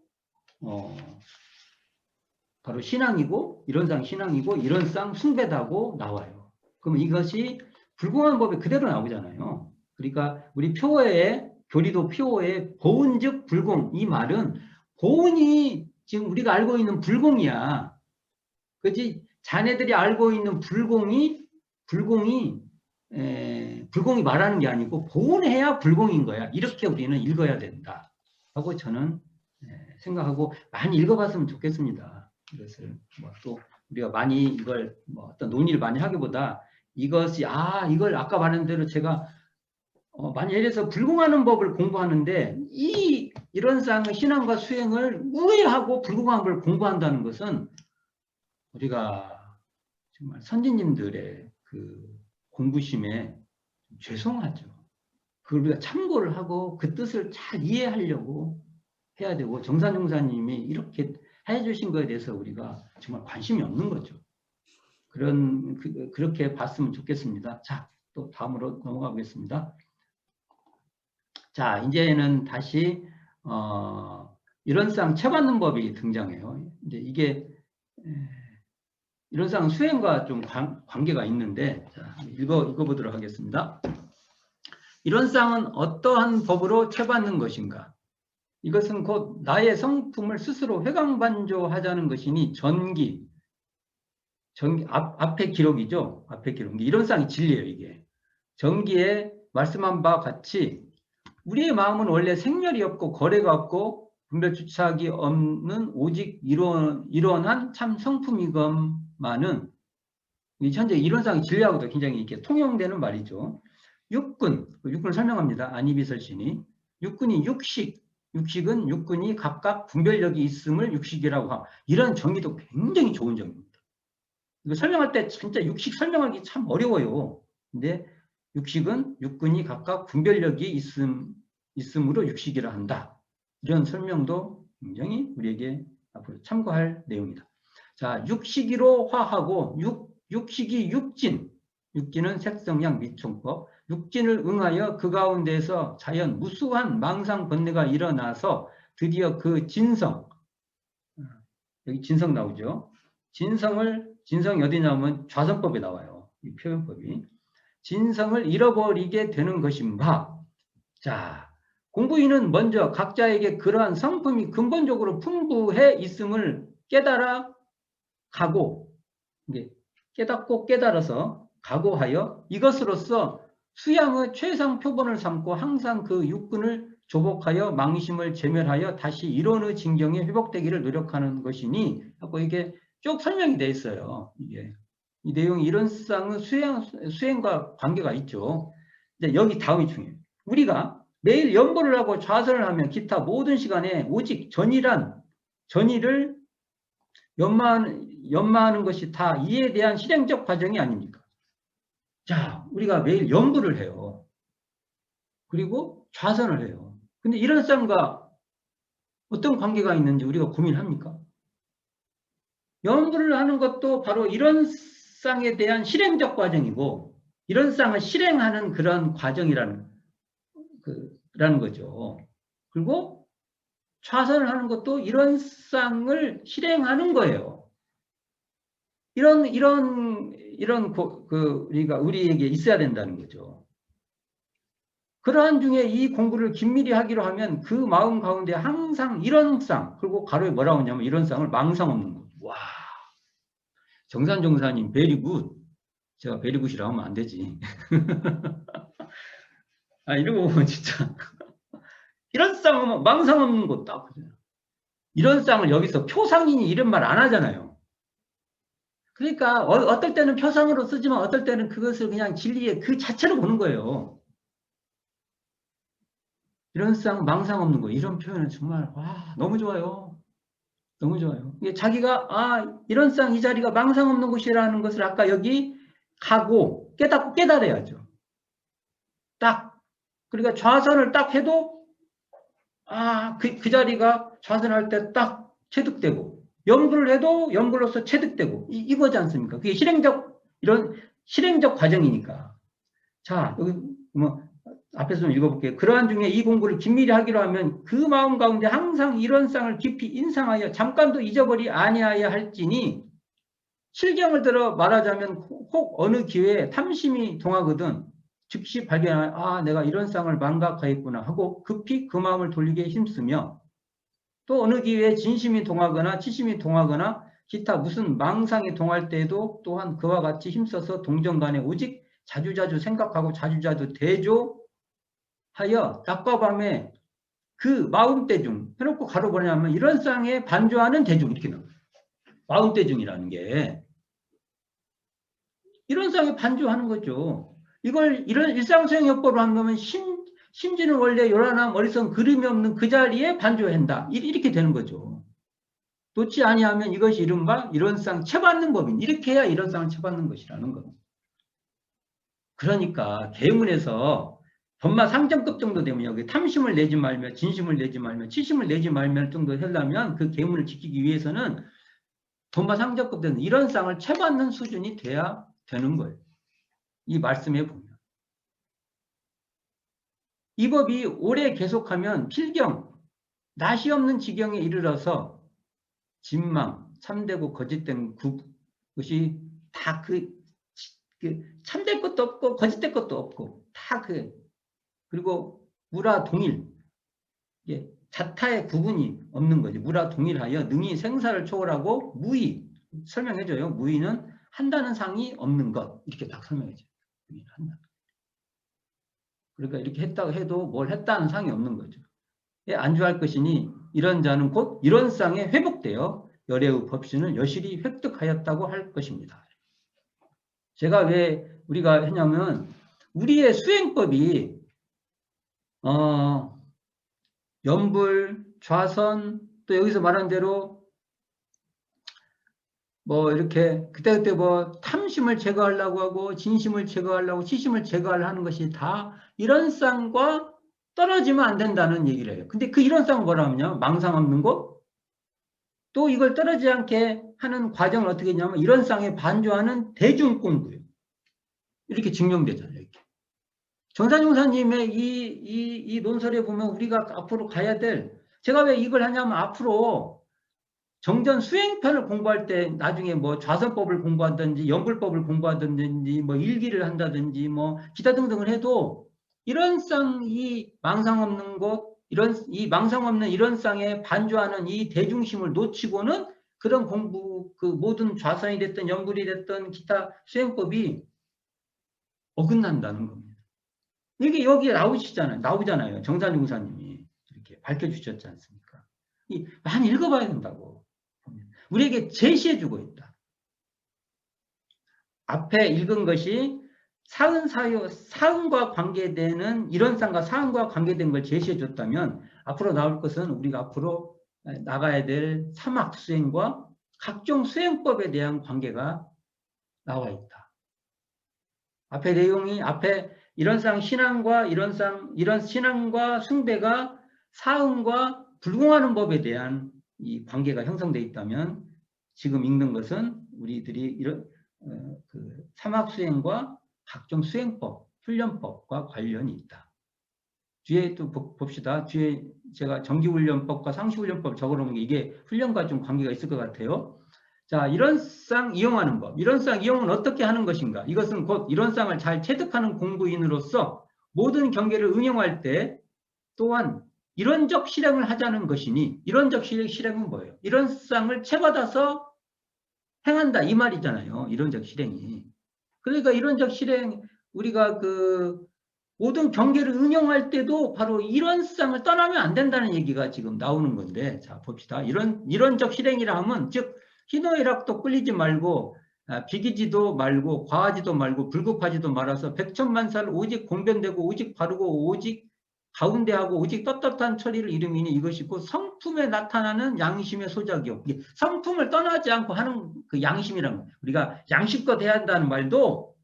바로 신앙이고, 이론상 신앙이고, 이론상 숭배다고 나와요. 그럼 이것이 불공한 법에 그대로 나오잖아요. 그러니까 우리 표어에, 교리도 표어에 고운즉 불공, 이 말은 고운이 지금 우리가 알고 있는 불공이야. 그렇지? 자네들이 알고 있는 불공이 말하는 게 아니고 고운해야 불공인 거야. 이렇게 우리는 읽어야 된다 하고 저는 생각하고 많이 읽어봤으면 좋겠습니다. 이것을 또 우리가 많이 이걸 어떤 논의를 많이 하기보다 이것이 이걸 아까 말한 대로 제가 많이 예를 들어서 불공하는 법을 공부하는데 이런 쌍의 신앙과 수행을 우회하고 불공한 법을 공부한다는 것은 우리가 정말 선진님들의 그 공부심에 죄송하죠. 그걸 우리가 참고를 하고 그 뜻을 잘 이해하려고 해야 되고, 정산용사님이 이렇게 해주신 거에 대해서 우리가 정말 관심이 없는 거죠. 그렇게 봤으면 좋겠습니다. 자, 또 다음으로 넘어가 보겠습니다. 자, 이제는 다시 이런 쌍 채받는 법이 등장해요. 이제 이게 이런 쌍 수행과 좀 관계가 있는데, 자, 읽어보도록 하겠습니다. 이런 쌍은 어떠한 법으로 채받는 것인가? 이것은 곧 나의 성품을 스스로 회광반조하자는 것이니 앞에 기록이죠. 앞에 기록. 이런 쌍이 진리예요, 이게. 전기에 말씀한 바와 같이 우리의 마음은 원래 생멸이 없고 거래가 없고 분별주착이 없는 오직 이론한 참 성품이건만은, 현재 이론상 진리하고도 굉장히 이렇게 통용되는 말이죠. 육군을 설명합니다. 안이비설신이. 육군이 육식은 육군이 각각 분별력이 있음을 육식이라고 하고, 이런 정의도 굉장히 좋은 정의입니다. 이거 설명할 때 진짜 육식 설명하기 참 어려워요. 근데 육식은 육군이 각각 분별력이 있음으로 육식이라 한다. 이런 설명도 굉장히 우리에게 앞으로 참고할 내용이다. 자, 육식이로 화하고 육식이 육진은 색성양 미총법, 육진을 응하여 그 가운데서 자연 무수한 망상 번뇌가 일어나서 드디어 그 진성, 여기 진성 나오죠. 진성이 어디 나오면 좌선법에 나와요. 이 표현법이. 진성을 잃어버리게 되는 것인가. 자, 공부인은 먼저 각자에게 그러한 성품이 근본적으로 풍부해 있음을 깨달아 가고, 깨닫고 깨달아서 각오하여 이것으로서 수양의 최상 표본을 삼고 항상 그 육군을 조복하여 망심을 제멸하여 다시 이론의 진경에 회복되기를 노력하는 것이니 하고 이게 쭉 설명이 되어 있어요. 이 내용이 이론상의 수행과 관계가 있죠. 이제 여기 다음이 중요해요. 우리가 매일 연보를 하고 좌선을 하면 기타 모든 시간에 오직 전의를 연마하는 것이 다 이에 대한 실행적 과정이 아닙니까? 자, 우리가 매일 연부를 해요. 그리고 좌선을 해요. 근데 이런 쌍과 어떤 관계가 있는지 우리가 고민합니까? 연부를 하는 것도 바로 이런 쌍에 대한 실행적 과정이고, 이런 쌍을 실행하는 그런 과정이라는 거죠. 그리고 좌선을 하는 것도 이런 쌍을 실행하는 거예요. 우리가 우리에게 있어야 된다는 거죠. 그러한 중에 이 공부를 긴밀히 하기로 하면 그 마음 가운데 항상 이런 쌍, 그리고 가로에 뭐라고 하냐면 이런 쌍을 망상 없는 것. 와, 정산종사님 베리굿. 제가 베리굿이라고 하면 안 되지. 이러고 보면 진짜 이런 쌍은 망상 없는 것 딱. 이런 쌍을 여기서 표상인이 이런 말 안 하잖아요. 그러니까 어떨 때는 표상으로 쓰지만 어떨 때는 그것을 그냥 진리의 그 자체로 보는 거예요. 이런 쌍 망상 없는 거 이런 표현은 정말 와 너무 좋아요. 너무 좋아요. 이게 자기가 이런 쌍 이 자리가 망상 없는 곳이라는 것을 아까 여기 가고 깨닫고 깨달아야죠. 딱 그러니까 좌선을 딱 해도 그 자리가 좌선할 때 딱 체득되고 염불을 해도 염불로서 체득되고 이거지 않습니까? 그게 이런 실행적 과정이니까. 자 여기 뭐 앞에서 좀 읽어볼게요. 그러한 중에 이 공부를 긴밀히 하기로 하면 그 마음 가운데 항상 이런 쌍을 깊이 인상하여 잠깐도 잊어버리 아니하여 할지니 실경을 들어 말하자면 혹 어느 기회에 탐심이 동하거든 즉시 발견하여 내가 이런 쌍을 망각하였구나 하고 급히 그 마음을 돌리게 힘쓰며 또 어느 기회에 진심이 동하거나 치심이 동하거나 기타 무슨 망상이 동할 때에도 또한 그와 같이 힘써서 동정간에 오직 자주자주 생각하고 자주자주 대조하여 낮과 밤에 그 마음대중 해놓고 가로 보냐면 이런 쌍에 반조하는 대중 이렇게 나와요. 마음대중이라는 게 이런 쌍에 반조하는 거죠. 이걸 이런 일상수행요법으로 한 거면 심지는 원래 요란한 머릿속 그림이 없는 그 자리에 반조한다. 이렇게 되는 거죠. 놓지 아니하면 이것이 이른바 이런 쌍 채받는 법인. 이렇게 해야 이런 쌍을 채받는 것이라는 겁니다. 그러니까 계문에서 법마 상정급 정도 되면 여기 탐심을 내지 말며 진심을 내지 말며 치심을 내지 말며 정도 하려면 그 계문을 지키기 위해서는 법마 상정급 되는 이런 쌍을 채받는 수준이 돼야 되는 거예요. 이 말씀에 보면. 이 법이 오래 계속하면 필경, 낯이 없는 지경에 이르러서 진망, 참되고 거짓된 것이 다 참될 것도 없고 거짓될 것도 없고 다 그리고 무라 동일 자타의 구분이 없는 거지. 무라 동일하여 능히 생사를 초월하고 무의 설명해줘요. 무의는 한다는 상이 없는 것 이렇게 딱 설명해줘요. 한다. 그러니까 이렇게 했다고 해도 뭘 했다는 상이 없는 거죠. 안주할 것이니 이런 자는 곧 이런 쌍에 회복되어 열애의 법신을 여실히 획득하였다고 할 것입니다. 제가 왜 우리가 했냐면 우리의 수행법이 염불, 좌선 또 여기서 말한 대로 뭐 이렇게 그때그때 뭐 탐심을 제거하려고 하고 진심을 제거하려고 치심을 제거하려는 것이 다 이런 쌍과 떨어지면 안 된다는 얘기를 해요. 근데 그 이런 쌍은 뭐라면요? 망상 없는 것? 또 이걸 떨어지지 않게 하는 과정을 어떻게 했냐면 이런 쌍에 반조하는 대중공부예요. 이렇게 증명되잖아요. 이렇게. 정사중사님의 이 논설에 보면 우리가 앞으로 가야 될 제가 왜 이걸 하냐면 앞으로 정전 수행편을 공부할 때 나중에 뭐 좌선법을 공부하든지 연불법을 공부하든지 뭐 일기를 한다든지 뭐 기타 등등을 해도 이런 쌍이 망상 없는 것 이 망상 없는 이런 쌍에 반조하는 이 대중심을 놓치고는 그런 공부 그 모든 좌선이 됐든 연불이 됐든 기타 수행법이 어긋난다는 겁니다. 이게 여기 나오잖아요. 정산중사님이 이렇게 밝혀주셨지 않습니까? 많이 읽어봐야 된다고. 우리에게 제시해주고 있다. 앞에 읽은 것이 사은과 관계되는 이런 쌍과 사은과 관계된 걸 제시해줬다면 앞으로 나올 것은 우리가 앞으로 나가야 될 사막수행과 각종 수행법에 대한 관계가 나와 있다. 앞에 내용이 이런 쌍 신앙과 이런 신앙과 숭배가 사은과 불공하는 법에 대한 이 관계가 형성되어 있다면 지금 읽는 것은 우리들이 이런 그 사막 수행과 각종 수행법, 훈련법과 관련이 있다. 뒤에 또 봅시다. 뒤에 제가 정기훈련법과 상시훈련법 적어놓은 게 이게 훈련과 좀 관계가 있을 것 같아요. 자, 이런 쌍 이용하는 법. 이런 쌍 이용은 어떻게 하는 것인가? 이것은 곧 이런 쌍을 잘 체득하는 공부인으로서 모든 경계를 응용할 때 또한 이론적 실행을 하자는 것이니 이론적 실행은 뭐예요? 이런 쌍을 채받아서 행한다 이 말이잖아요. 이론적 실행이. 그러니까 이론적 실행 우리가 그 모든 경계를 응용할 때도 바로 이런 쌍을 떠나면 안 된다는 얘기가 지금 나오는 건데 자 봅시다. 이론적 실행이라 하면 즉 희노애락도 끌리지 말고 비기지도 말고 과하지도 말고 불급하지도 말아서 백천만살 오직 공변되고 오직 바르고 오직 가운데하고 오직 떳떳한 처리를 이름이니 이것이 곧 성품에 나타나는 양심의 소작이요. 성품을 떠나지 않고 하는 그 양심이란 거예요. 우리가 양심껏 해야 한다는 말도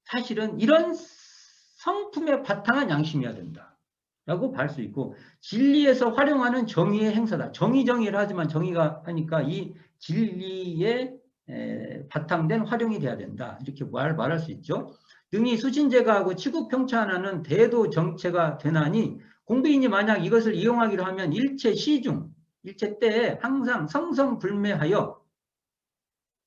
사실은 이런 성품에 바탕한 양심이어야 된다 라고 볼 수 있고, 진리에서 활용하는 정의의 행사다. 정의를 하지만 정의가 하니까 이 진리에 바탕된 활용이 돼야 된다. 이렇게 말할 수 있죠. 등이 수신제가하고 치국평천하는 대도 정체가 되나니 공부인이 만약 이것을 이용하기로 하면 일체 시중, 일체 때에 항상 성성불매하여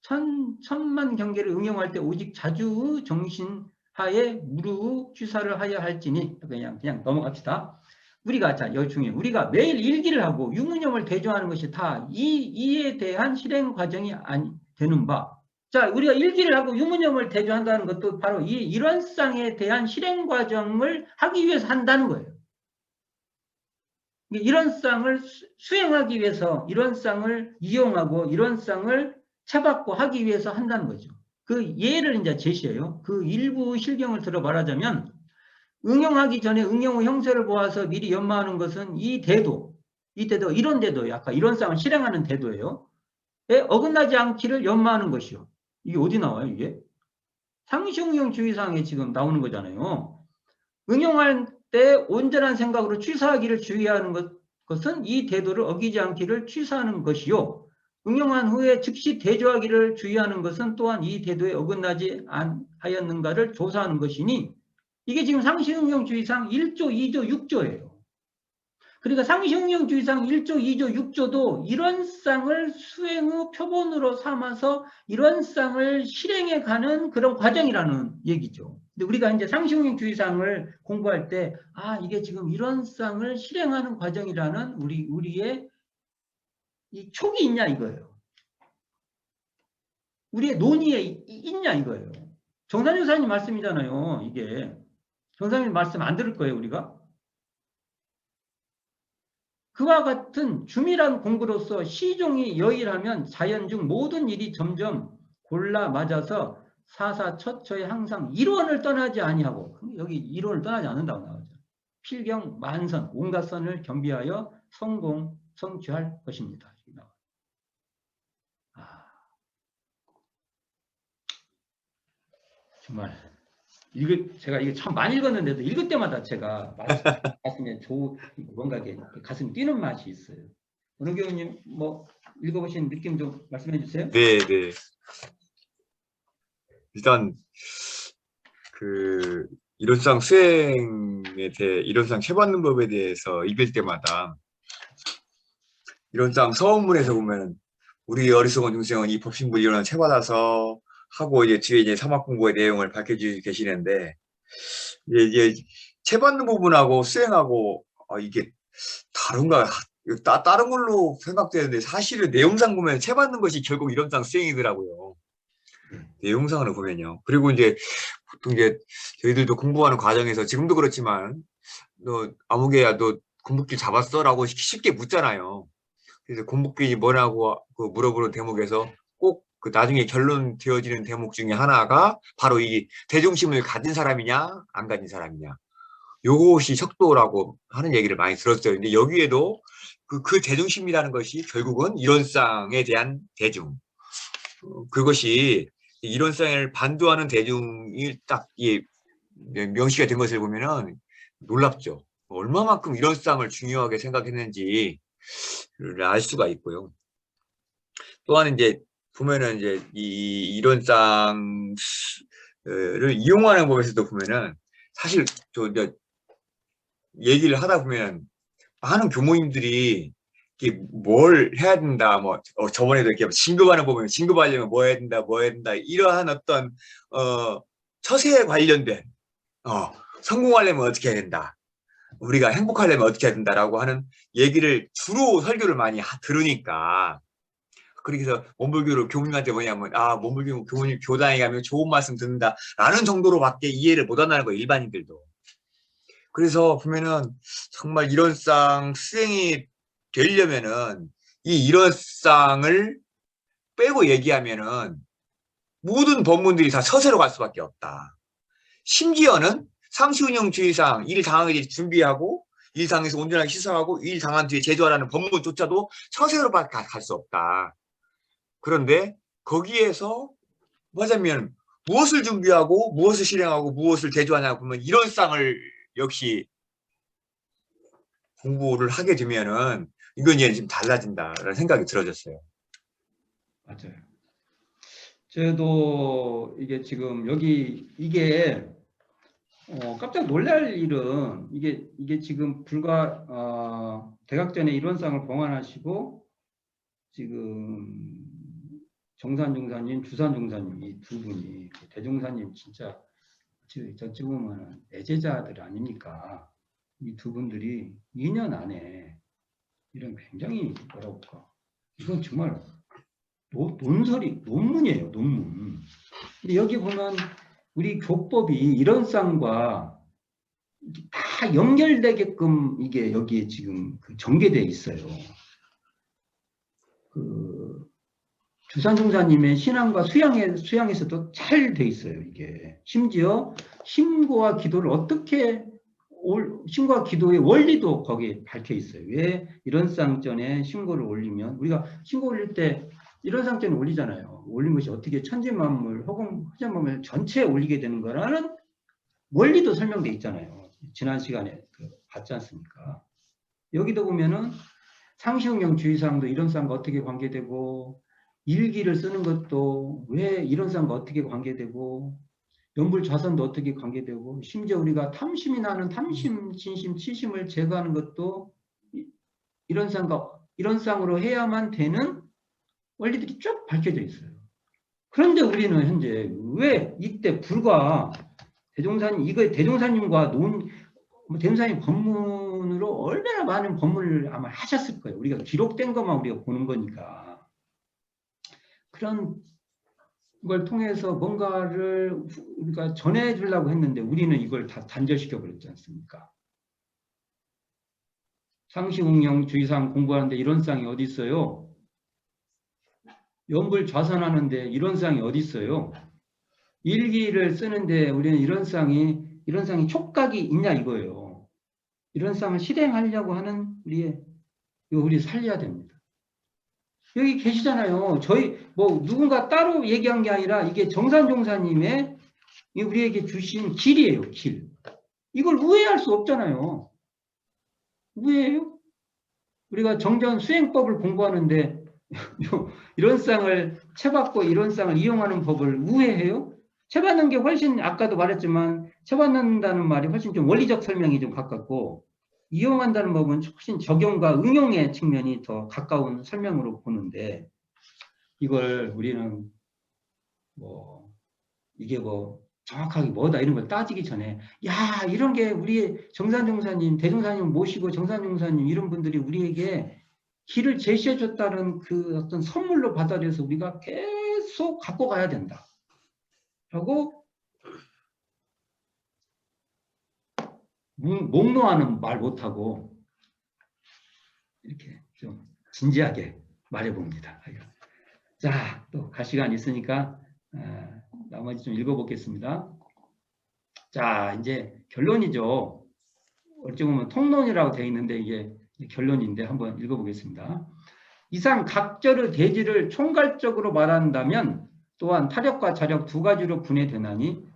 천만 경계를 응용할 때 오직 자주 정신하에 무르 취사를 하여 할지니, 그냥 넘어갑시다. 우리가, 자, 여기 중요해요. 우리가 매일 일기를 하고 유무념을 대조하는 것이 다 이에 대한 실행 과정이 되는 바. 자, 우리가 일기를 하고 유무념을 대조한다는 것도 바로 이 일원상에 대한 실행 과정을 하기 위해서 한다는 거예요. 일원상을 수행하기 위해서 일원상을 이용하고 일원상을 채받고 하기 위해서 한다는 거죠. 그 예를 이제 제시해요. 그 일부 실경을 들어 말하자면, 응용하기 전에 응용 후 형세를 보아서 미리 연마하는 것은 이 대도, 이런 대도예요. 아까 일원상을 실행하는 대도예요. 어긋나지 않기를 연마하는 것이요. 이게 어디 나와요, 이게? 상시응용주의사항에 지금 나오는 거잖아요. 응용할 때 온전한 생각으로 취사하기를 주의하는 것은 이 대도를 어기지 않기를 취사하는 것이요. 응용한 후에 즉시 대조하기를 주의하는 것은 또한 이 대도에 어긋나지 않하였는가를 조사하는 것이니, 이게 지금 상시응용주의상 1조, 2조, 6조예요. 그러니까 상시응용주의상 1조, 2조, 6조도 일원상을 수행 후 표본으로 삼아서 일원상을 실행해 가는 그런 과정이라는 얘기죠. 근데 우리가 이제 상시응용주의상을 공부할 때, 이게 지금 일원상을 실행하는 과정이라는 우리의 이 촉이 있냐 이거예요. 우리의 논의에 있냐 이거예요. 정산유 사님 말씀이잖아요. 이게 정산유 말씀 안 들을 거예요, 우리가. 그와 같은 줌이란 공부로서 시종이 여일하면 자연 중 모든 일이 점점 골라 맞아서 사사처처에 항상 일원을 떠나지 아니하고, 여기 일원을 떠나지 않는다고 나오죠. 필경 만선 온갖 선을 겸비하여 성취할 것입니다. 정말 제가 이게 참 많이 읽었는데도 읽을 때마다 제가 가슴에 뭔가 이게 가슴이 뛰는 맛이 있어요. 원호 교수님 뭐 읽어보신 느낌 좀 말씀해 주세요. 네. 일단 그 일원상 수행에 대해 일원상 채받는 법에 대해서 읽을 때마다 일원상 서원문에서 보면 우리 어리석은 중생은 이 법신부 일원을 채받아서 하고 이제 뒤에 이제 사막 공부의 내용을 밝혀주고 계시는데, 이제 채받는 부분하고 수행하고 이게 다른가? 다른 걸로 생각되는데 사실은 내용상 보면 채받는 것이 결국 일원상 수행이더라고요. 내용상으로 보면요. 그리고 이제 보통 이제 저희들도 공부하는 과정에서 지금도 그렇지만 너 아무개야 너 공부길 잡았어?라고 쉽게 묻잖아요. 그래서 공부길이 뭐라고 물어보는 대목에서 꼭 그 나중에 결론 되어지는 대목 중에 하나가 바로 이 대중심을 가진 사람이냐 안 가진 사람이냐, 요것이 척도라고 하는 얘기를 많이 들었어요. 근데 여기에도 그 대중심이라는 것이 결국은 일원상에 대한 대중, 그것이 일원상을 반도하는 대중이 딱 명시가 된 것을 보면은 놀랍죠. 얼마만큼 일원상을 중요하게 생각했는지 알 수가 있고요. 또한 이제 보면은 이제 이 일원상을 이용하는 법에서도 보면은 사실 저 이제 얘기를 하다 보면 많은 교모님들이 이게 뭘 해야 된다, 뭐 저번에도 이렇게 진급하는 거 보면 진급하려면 뭐 해야 된다 이러한 어떤 처세에 관련된 성공하려면 어떻게 해야 된다, 우리가 행복하려면 어떻게 해야 된다라고 하는 얘기를 주로 설교를 많이 들으니까, 그래서 몸불교를 교무님한테 뭐냐면 몸불교 교무님 교당에 가면 좋은 말씀 듣는다라는 정도로밖에 이해를 못한다는 거예요, 일반인들도. 그래서 보면은 정말 일원상 수행이 되려면은 이 일원상을 빼고 얘기하면은 모든 법문들이 다 서세로 갈 수밖에 없다. 심지어는 상시운영주의상 일 당하기 준비하고 일 당해서 온전하게 시사하고 일 당한 뒤에 제도하라는 법문조차도 서세로밖에 갈 수 없다. 그런데 거기에서 뭐냐면 무엇을 준비하고 무엇을 실행하고 무엇을 제조하냐 보면 이런 쌍을 역시 공부를 하게 되면은 이건 이제 좀 달라진다라는 생각이 들어졌어요. 맞아요. 저도 이게 지금 여기 이게 깜짝 놀랄 일은 이게 지금 불과 대각전에 이론상을 봉안하시고 지금 정산중사님, 주산중사님 이 두 분이 대종사님 진짜 저찌 보면 애제자들 아닙니까? 이 두 분들이 2년 안에 이런 굉장히 뭐라고 할까? 이건 정말 논문이에요, 논문. 근데 여기 보면 우리 교법이 이런 쌍과 다 연결되게끔 이게 여기에 지금 전개되어 있어요. 주산종사님의 신앙과 수양에서도 잘 돼 있어요, 이게. 심지어 신고와 기도를 신고와 기도의 원리도 거기에 밝혀 있어요. 왜 이런 쌍전에 신고를 올리면, 우리가 신고 올릴 때 이런 쌍전에 올리잖아요. 올린 것이 어떻게 천지만물, 혹은 허전만물 전체에 올리게 되는 거라는 원리도 설명돼 있잖아요. 지난 시간에 봤지 않습니까? 여기도 보면은 상시응용 주의사항도 이런 쌍과 어떻게 관계되고, 일기를 쓰는 것도 왜 이런 쌍과 어떻게 관계되고, 연불좌선도 어떻게 관계되고, 심지어 우리가 탐심이 나는 탐심, 진심, 치심을 제거하는 것도 이런 쌍으로 해야만 되는 원리들이 쭉 밝혀져 있어요. 그런데 우리는 현재 왜 이때 불과 대종사님과 대종사님 법문으로 얼마나 많은 법문을 아마 하셨을 거예요. 우리가 기록된 것만 우리가 보는 거니까. 그런 걸 통해서 뭔가를 우리가 전해주려고 했는데 우리는 이걸 다 단절시켜 버렸지 않습니까? 상시응용 주의사항 공부하는데 이런 쌍이 어디 있어요? 연불 좌선하는데 이런 쌍이 어디 있어요? 일기를 쓰는데 우리는 이런 쌍이 촉각이 있냐 이거예요. 이런 쌍을 실행하려고 하는 우리 살려야 됩니다. 여기 계시잖아요. 저희 누군가 따로 얘기한 게 아니라 이게 정산종사님의 우리에게 주신 길이에요. 길. 이걸 우회할 수 없잖아요. 우회해요? 우리가 정전 수행법을 공부하는데 이런 쌍을 채받고 이런 쌍을 이용하는 법을 우회해요? 채받는 게 훨씬 아까도 말했지만 채받는다는 말이 훨씬 좀 원리적 설명이 좀 가깝고 이용한다는 법은 훨씬 적용과 응용의 측면이 더 가까운 설명으로 보는데 이걸 우리는 이게 정확하게 뭐다 이런 걸 따지기 전에 야 이런 게 우리 정산종사님 대종사님 모시고 정산종사님 이런 분들이 우리에게 길을 제시해 줬다는 그 어떤 선물로 받아들여서 우리가 계속 갖고 가야 된다 라고 목놓아는 말 못하고 이렇게 좀 진지하게 말해봅니다. 자, 또 갈 시간이 있으니까 나머지 좀 읽어보겠습니다. 자, 이제 결론이죠. 어찌 보면 통론이라고 되어 있는데 이게 결론인데 한번 읽어보겠습니다. 이상 각절의 대지를 총괄적으로 말한다면 또한 타력과 자력 두 가지로 분해되나니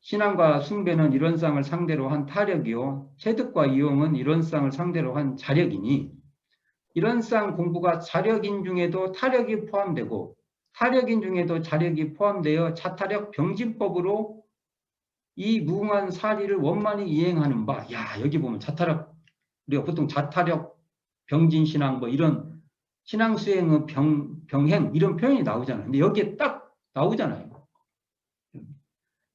신앙과 숭배는 이런 쌍을 상대로 한 타력이요 체득과 이용은 이런 쌍을 상대로 한 자력이니 이런 쌍 공부가 자력인 중에도 타력이 포함되고 타력인 중에도 자력이 포함되어 자타력 병진법으로 이 무궁한 사리를 원만히 이행하는 바. 야 여기 보면 자타력 우리가 보통 자타력 병진신앙 이런 신앙 수행의 병행 이런 표현이 나오잖아요. 근데 여기에 딱 나오잖아요.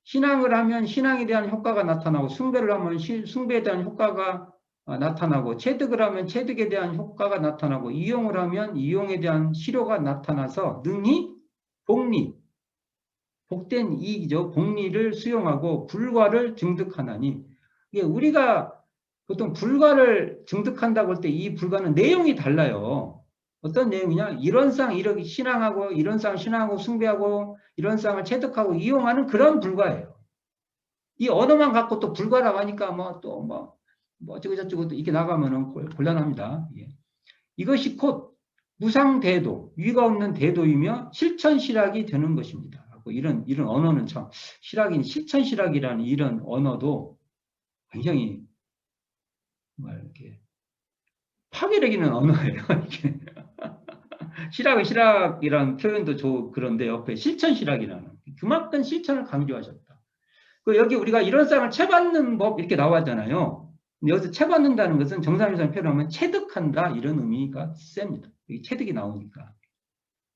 신앙을 하면 신앙에 대한 효과가 나타나고 숭배를 하면 숭배에 대한 효과가 나타나고 체득을 하면 체득에 대한 효과가 나타나고 이용을 하면 이용에 대한 실효가 나타나서 능히 복리, 복된 이익이죠. 복리를 수용하고 불과를 증득하나니 이게 우리가 보통 불과를 증득한다고 할 때 이 불과는 내용이 달라요. 어떤 내용이냐? 이론상 이렇게 신앙하고 이론상 신앙하고 숭배하고 이론상을 체득하고 이용하는 그런 불과예요. 이 언어만 갖고 또 불과라고 하니까 뭐 또 뭐 어쩌고 저쩌고 이렇게 나가면은 곤란합니다. 예. 이것이 곧 무상대도, 위가 없는 대도이며 실천실학이 되는 것입니다. 이런 언어는 참 실천실학이라는 이런 언어도 굉장히 정말 이렇게 파괴력 있는 언어예요. 이게. 실학이라는 표현도 그런데 옆에 실천실학이라는 그만큼 실천을 강조하셨다. 여기 우리가 이론상을 채받는 법 이렇게 나왔잖아요. 근데 여기서 채받는다는 것은 정상회상 표현하면 체득한다 이런 의미가 셉니다. 여기 체득이 나오니까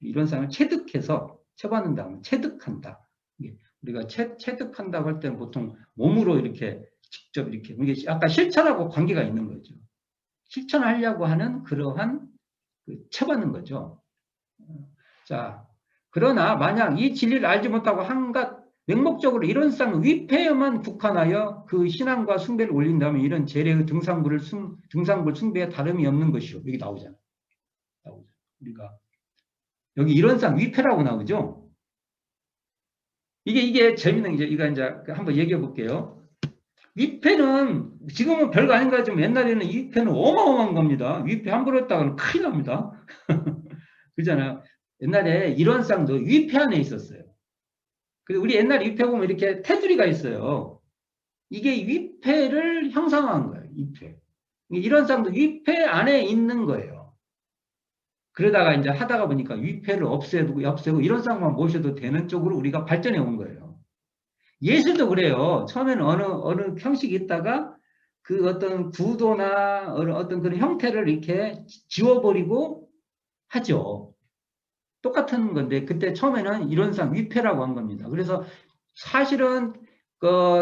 이론상을 체득해서 채받는다 하면 체득한다. 우리가 체득한다고 할 때는 보통 몸으로 이렇게 직접 이게 아까 실천하고 관계가 있는 거죠. 실천하려고 하는 그러한 채받는 거죠. 자, 그러나 만약 이 진리를 알지 못하고 한갓 맹목적으로 이론상 위패에만 국한하여 그 신앙과 숭배를 올린다면 이런 재래의 등상불 숭배에 다름이 없는 것이요. 여기 나오잖아요. 우리가 여기 이론상 위패라고 나오죠. 이게 재밌는 게 이거 이제 한번 얘기해 볼게요. 위패는 지금은 별거 아닌 것 같지만 옛날에는 위패는 어마어마한 겁니다. 위패 함부로 했다가는 큰일 납니다. 그잖아요. 옛날에 이론상도 위패 안에 있었어요. 그리고 우리 옛날 위패 보면 이렇게 테두리가 있어요. 이게 위패를 형상화한 거예요. 위패. 이론상도 위패 안에 있는 거예요. 그러다가 이제 하다가 보니까 위패를 없애고 이론상만 모셔도 되는 쪽으로 우리가 발전해 온 거예요. 예술도 그래요. 처음에는 어느 형식이 있다가 그 어떤 구도나 어떤 그런 형태를 이렇게 지워버리고 하죠. 똑같은 건데 그때 처음에는 이론상 위패라고 한 겁니다. 그래서 사실은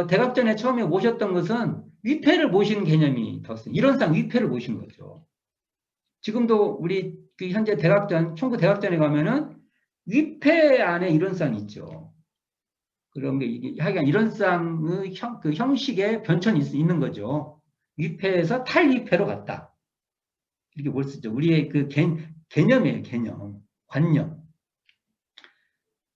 대각전에 처음에 모셨던 것은 위패를 모신 개념이 더 이론상 위패를 모신 거죠. 지금도 우리 현재 총구 대각전에 가면은 위패 안에 이론상이 있죠. 그런 게 이게 하여간 이론상의 그 형식의 변천이 있는 거죠. 위패에서 탈위패로 갔다. 이렇게 볼 수 있죠. 우리의 그 개념이에요. 개념. 관념.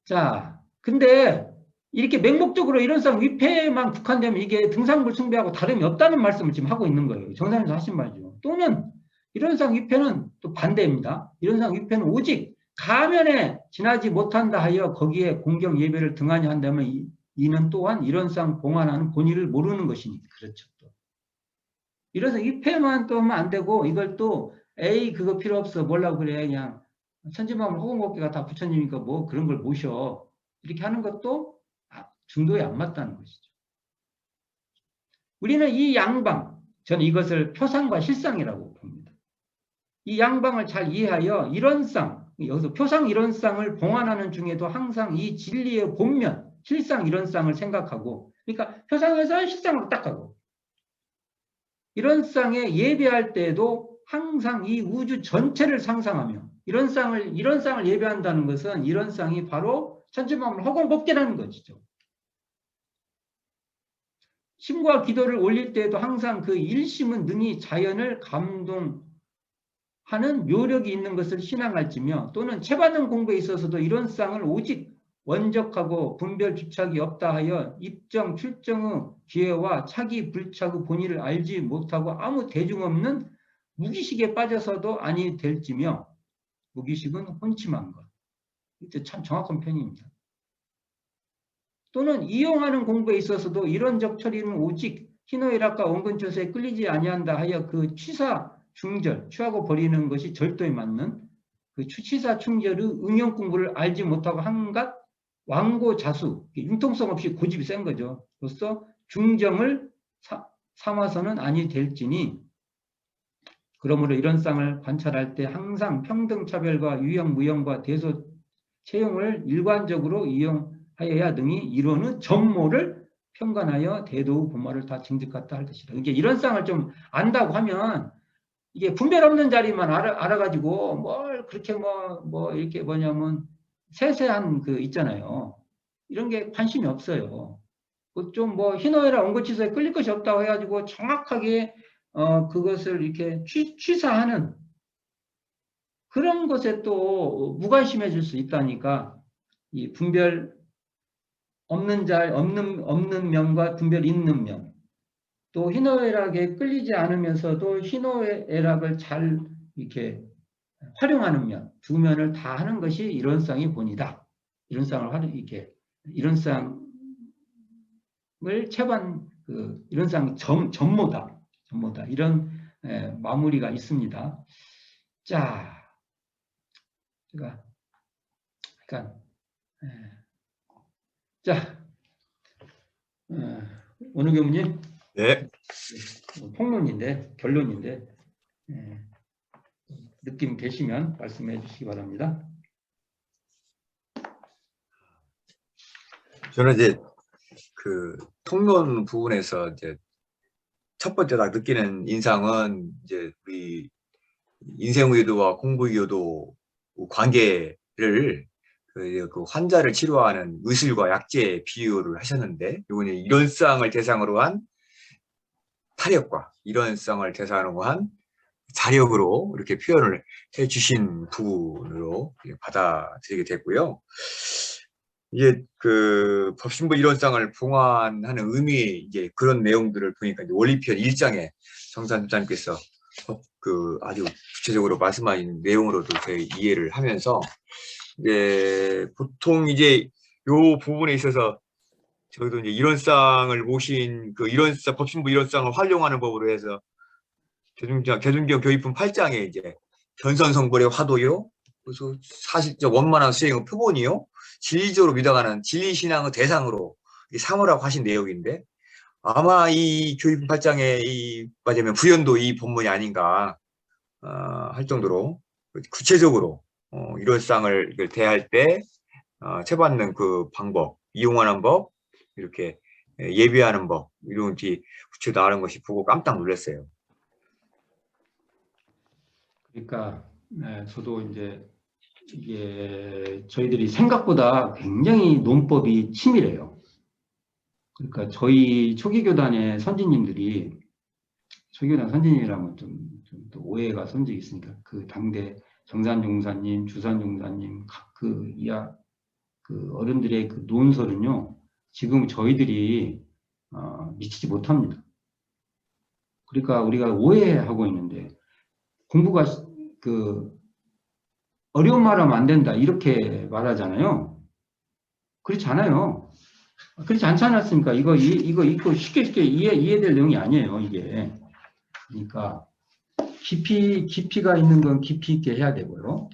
자, 근데 이렇게 맹목적으로 이론상 위패만 국한되면 이게 등상불 숭배하고 다름이 없다는 말씀을 지금 하고 있는 거예요. 정상에서 하신 말이죠. 또는 이론상 위패는 또 반대입니다. 이론상 위패는 오직 가면에 지나지 못한다 하여 거기에 공경 예배를 등한히 한다면 이는 또한 이론상 봉안하는 본의를 모르는 것이니 그렇죠. 또. 이론상 위패만 또 하면 안 되고 이걸 또 에이 그거 필요 없어 뭐라고 그래 그냥 천지만물 호공법계가 다 부처님이니까 뭐 그런 걸 모셔 이렇게 하는 것도 중도에 안 맞다는 것이죠. 우리는 이 양방 저는 이것을 표상과 실상이라고 봅니다. 이 양방을 잘 이해하여 이론상 여기서 표상 이론상을 봉안하는 중에도 항상 이 진리의 본면 실상 이론상을 생각하고 그러니까 표상에서 실상으로 딱 가고 이론상에 예배할 때에도 항상 이 우주 전체를 상상하며 이론상을 예배한다는 것은 이론상이 바로 천지만물 허공법계라는 것이죠. 심과 기도를 올릴 때에도 항상 그 일심은 능히 자연을 감동하는 묘력이 있는 것을 신앙할지며 또는 채받는 공부에 있어서도 이론상을 오직 원적하고 분별 주착이 없다 하여 입정 출정의 기회와 차기 불착의 본의를 알지 못하고 아무 대중 없는 무기식에 빠져서도 아니 될지며 무기식은 혼침한 것. 이때 참 정확한 표현입니다. 또는 이용하는 공부에 있어서도 이론적 처리는 오직 희노애락과 원근처세에 끌리지 아니한다 하여 그 취사 중절, 취하고 버리는 것이 절도에 맞는 그 취사 충절의 응용 공부를 알지 못하고 한갓 왕고자수, 융통성 없이 고집이 센 거죠. 로서 중정을 삼아서는 아니 될지니 그러므로 이런 쌍을 관찰할 때 항상 평등차별과 유형, 무형과 대소, 채용을 일관적으로 이용하여야 등이 이루는 전모를 평간하여 대도의 본말을 다 징득하다 할 것이다. 이게 이런 쌍을 좀 안다고 하면 이게 분별 없는 자리만 알아가지고 뭘 그렇게 뭐 이렇게 뭐냐면 세세한 그 있잖아요. 이런 게 관심이 없어요. 좀 뭐 희노애락 원고치서에 끌릴 것이 없다고 해가지고 정확하게 그것을 이렇게 취사하는 그런 것에 또 무관심해질 수 있다니까. 이 분별 없는 면과 분별 있는 면. 또 희노애락에 끌리지 않으면서도 희노애락을 잘 이렇게 활용하는 면, 두 면을 다 하는 것이 이론상의 본이다. 이론상을 이렇게 이론상을 채반 이론상 전모다. 이런 마무리가 있습니다. 자, 그러니까 자, 원우 교무님, 네. 결론인데 느낌 되시면 말씀해 주시기 바랍니다. 저는 이제 그 통론 부분에서 이제 첫 번째 딱 느끼는 인상은 이제 우리 인생의도와 공부의도 관계를 그 환자를 치료하는 의술과 약재 비유를 하셨는데, 이번에 이론상을 대상으로 한 타력과 이론상을 대상으로 한 자력으로 이렇게 표현을 해주신 부분으로 받아들이게 됐고요. 이게 그 법신부 이론상을 봉안하는 의미, 이제 그런 내용들을 보니까 이제 원리편 1장에 정산부장님께서 그 아주 구체적으로 말씀하신 내용으로도 제 이해를 하면서, 이제 보통 이제 요 부분에 있어서 저희도 이제 이론상을 모신 그 이론상 법신부 이론상을 활용하는 법으로 해서 개중경 교육품 8장에 이제 견선성불의 화도요, 그래서 사실적 원만한 수행의 표본이요, 진리적으로 믿어가는 진리신앙의 대상으로 삼으라고 하신 내용인데, 아마 이 교육품 8장에 맞으면 부연도 이 본문이 아닌가 할 정도로 구체적으로 이론상을 대할 때 채받는 그 방법, 이용하는 법, 이렇게 예비하는 법, 이런 구체적으로 나오는 것이 보고 깜짝 놀랐어요. 그러니까 저도 이제 이게 저희들이 생각보다 굉장히 논법이 치밀해요. 그러니까 저희 초기교단의 선진님들이, 초기교단 선진이라면 또 오해가 선 적이 있으니까, 그 당대 정산종사님, 주산종사님, 그 어른들의 그 논설은요, 지금 저희들이 미치지 못합니다. 그러니까 우리가 오해하고 있는데, 공부가 어려운 말하면 안 된다 이렇게 말하잖아요. 그렇지 않아요. 그렇지 않지 않았습니까? 이거 쉽게 이해될 내용이 아니에요, 이게. 그러니까 깊이가 있는 건 깊이 있게 해야 되고요.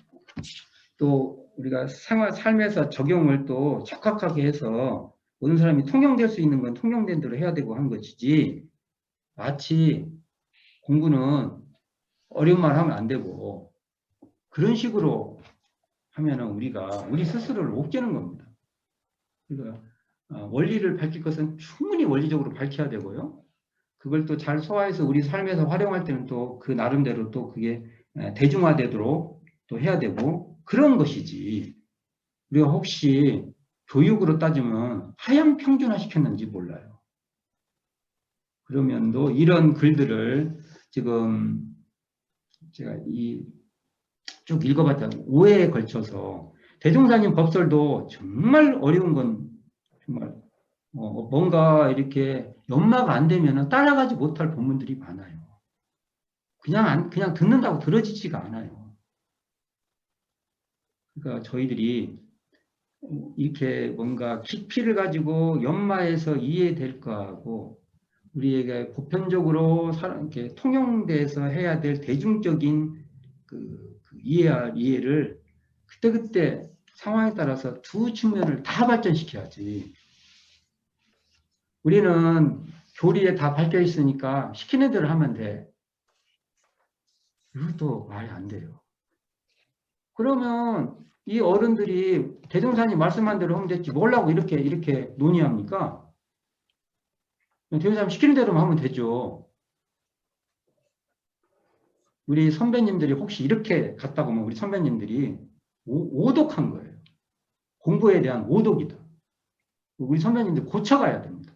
또 우리가 삶에서 적용을 또 적합하게 해서 모든 사람이 통용될 수 있는 건 통용된 대로 해야 되고 한 것이지, 마치 공부는 어려운 말 하면 안 되고 그런 식으로 하면은 우리 스스로를 옥죄는 겁니다. 그러니까 원리를 밝힐 것은 충분히 원리적으로 밝혀야 되고요. 그걸 또 잘 소화해서 우리 삶에서 활용할 때는 또 그 나름대로 또 그게 대중화되도록 또 해야 되고, 그런 것이지, 우리가 혹시 교육으로 따지면 하향 평준화 시켰는지 몰라요. 그러면도 이런 글들을 지금 제가 쭉 읽어봤다 5회에 걸쳐서 대종사님 법설도 정말 어려운 건 정말 뭔가 이렇게 연마가 안 되면 따라가지 못할 본문들이 많아요. 그냥 듣는다고 들어지지가 않아요. 그러니까 저희들이 이렇게 뭔가 깊이를 가지고 연마해서 이해될 거하고, 우리에게 보편적으로 이렇게 통용돼서 해야 될 대중적인 그 이해를 그때그때 상황에 따라서 두 측면을 다 발전시켜야지. 우리는 교리에 다 밝혀 있으니까 시키는 대로 하면 돼. 이것도 말이 안 돼요. 그러면 이 어른들이 대종사님 말씀한 대로 하면 됐지, 뭐라고 이렇게 논의합니까? 대종사님 시키는 대로만 하면 되죠. 우리 선배님들이 혹시 이렇게 갔다 보면 우리 선배님들이 오독한 거예요. 공부에 대한 오독이다. 우리 선배님들 고쳐가야 됩니다.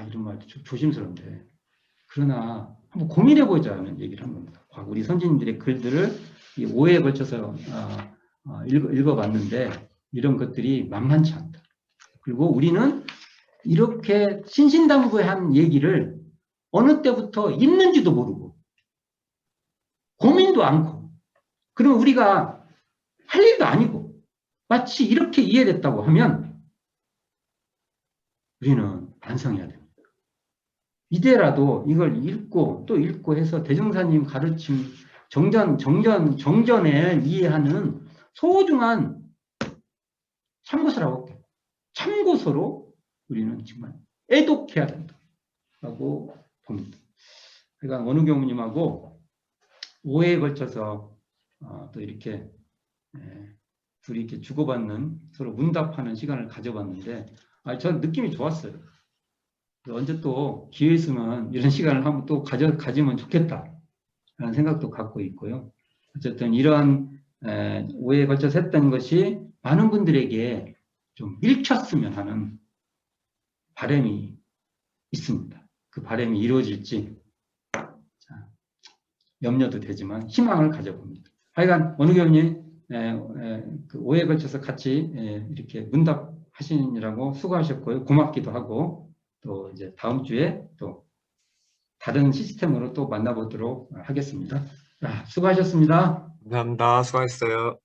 이런 말도 조심스러운데. 그러나 한번 고민해보자는 얘기를 한 겁니다. 우리 선진들의 글들을 이 5회에 걸쳐서 읽어봤는데 이런 것들이 만만치 않다. 그리고 우리는 이렇게 신신당부한 얘기를 어느 때부터 있는지도 모르고 고민도 않고 그러면 우리가 할 일도 아니고 마치 이렇게 이해됐다고 하면 우리는 반성해야 됩니다. 이제라도 이걸 읽고 또 읽고 해서 대종사님 가르침 정전에 이해하는 소중한 참고서라고 할게요. 참고서로 우리는 정말 애독해야 된다고 봅니다. 그러니까 원우 교무님하고 5회에 걸쳐서 또 이렇게 둘이 이렇게 주고받는 서로 문답하는 시간을 가져봤는데 전 느낌이 좋았어요. 언제 또 기회 있으면 이런 시간을 한번 또 가지면 좋겠다라는 생각도 갖고 있고요. 어쨌든 이런 5회에 걸쳐서 했던 것이 많은 분들에게 좀 읽혔으면 하는 바람이 있습니다. 그 바람이 이루어질지 염려도 되지만 희망을 가져봅니다. 하여간 원우 교수님 그 5회에 걸쳐서 같이 이렇게 문답하시느라고 수고하셨고요. 고맙기도 하고 또 이제 다음 주에 또 다른 시스템으로 또 만나보도록 하겠습니다. 수고하셨습니다. 감사합니다. 수고하셨어요.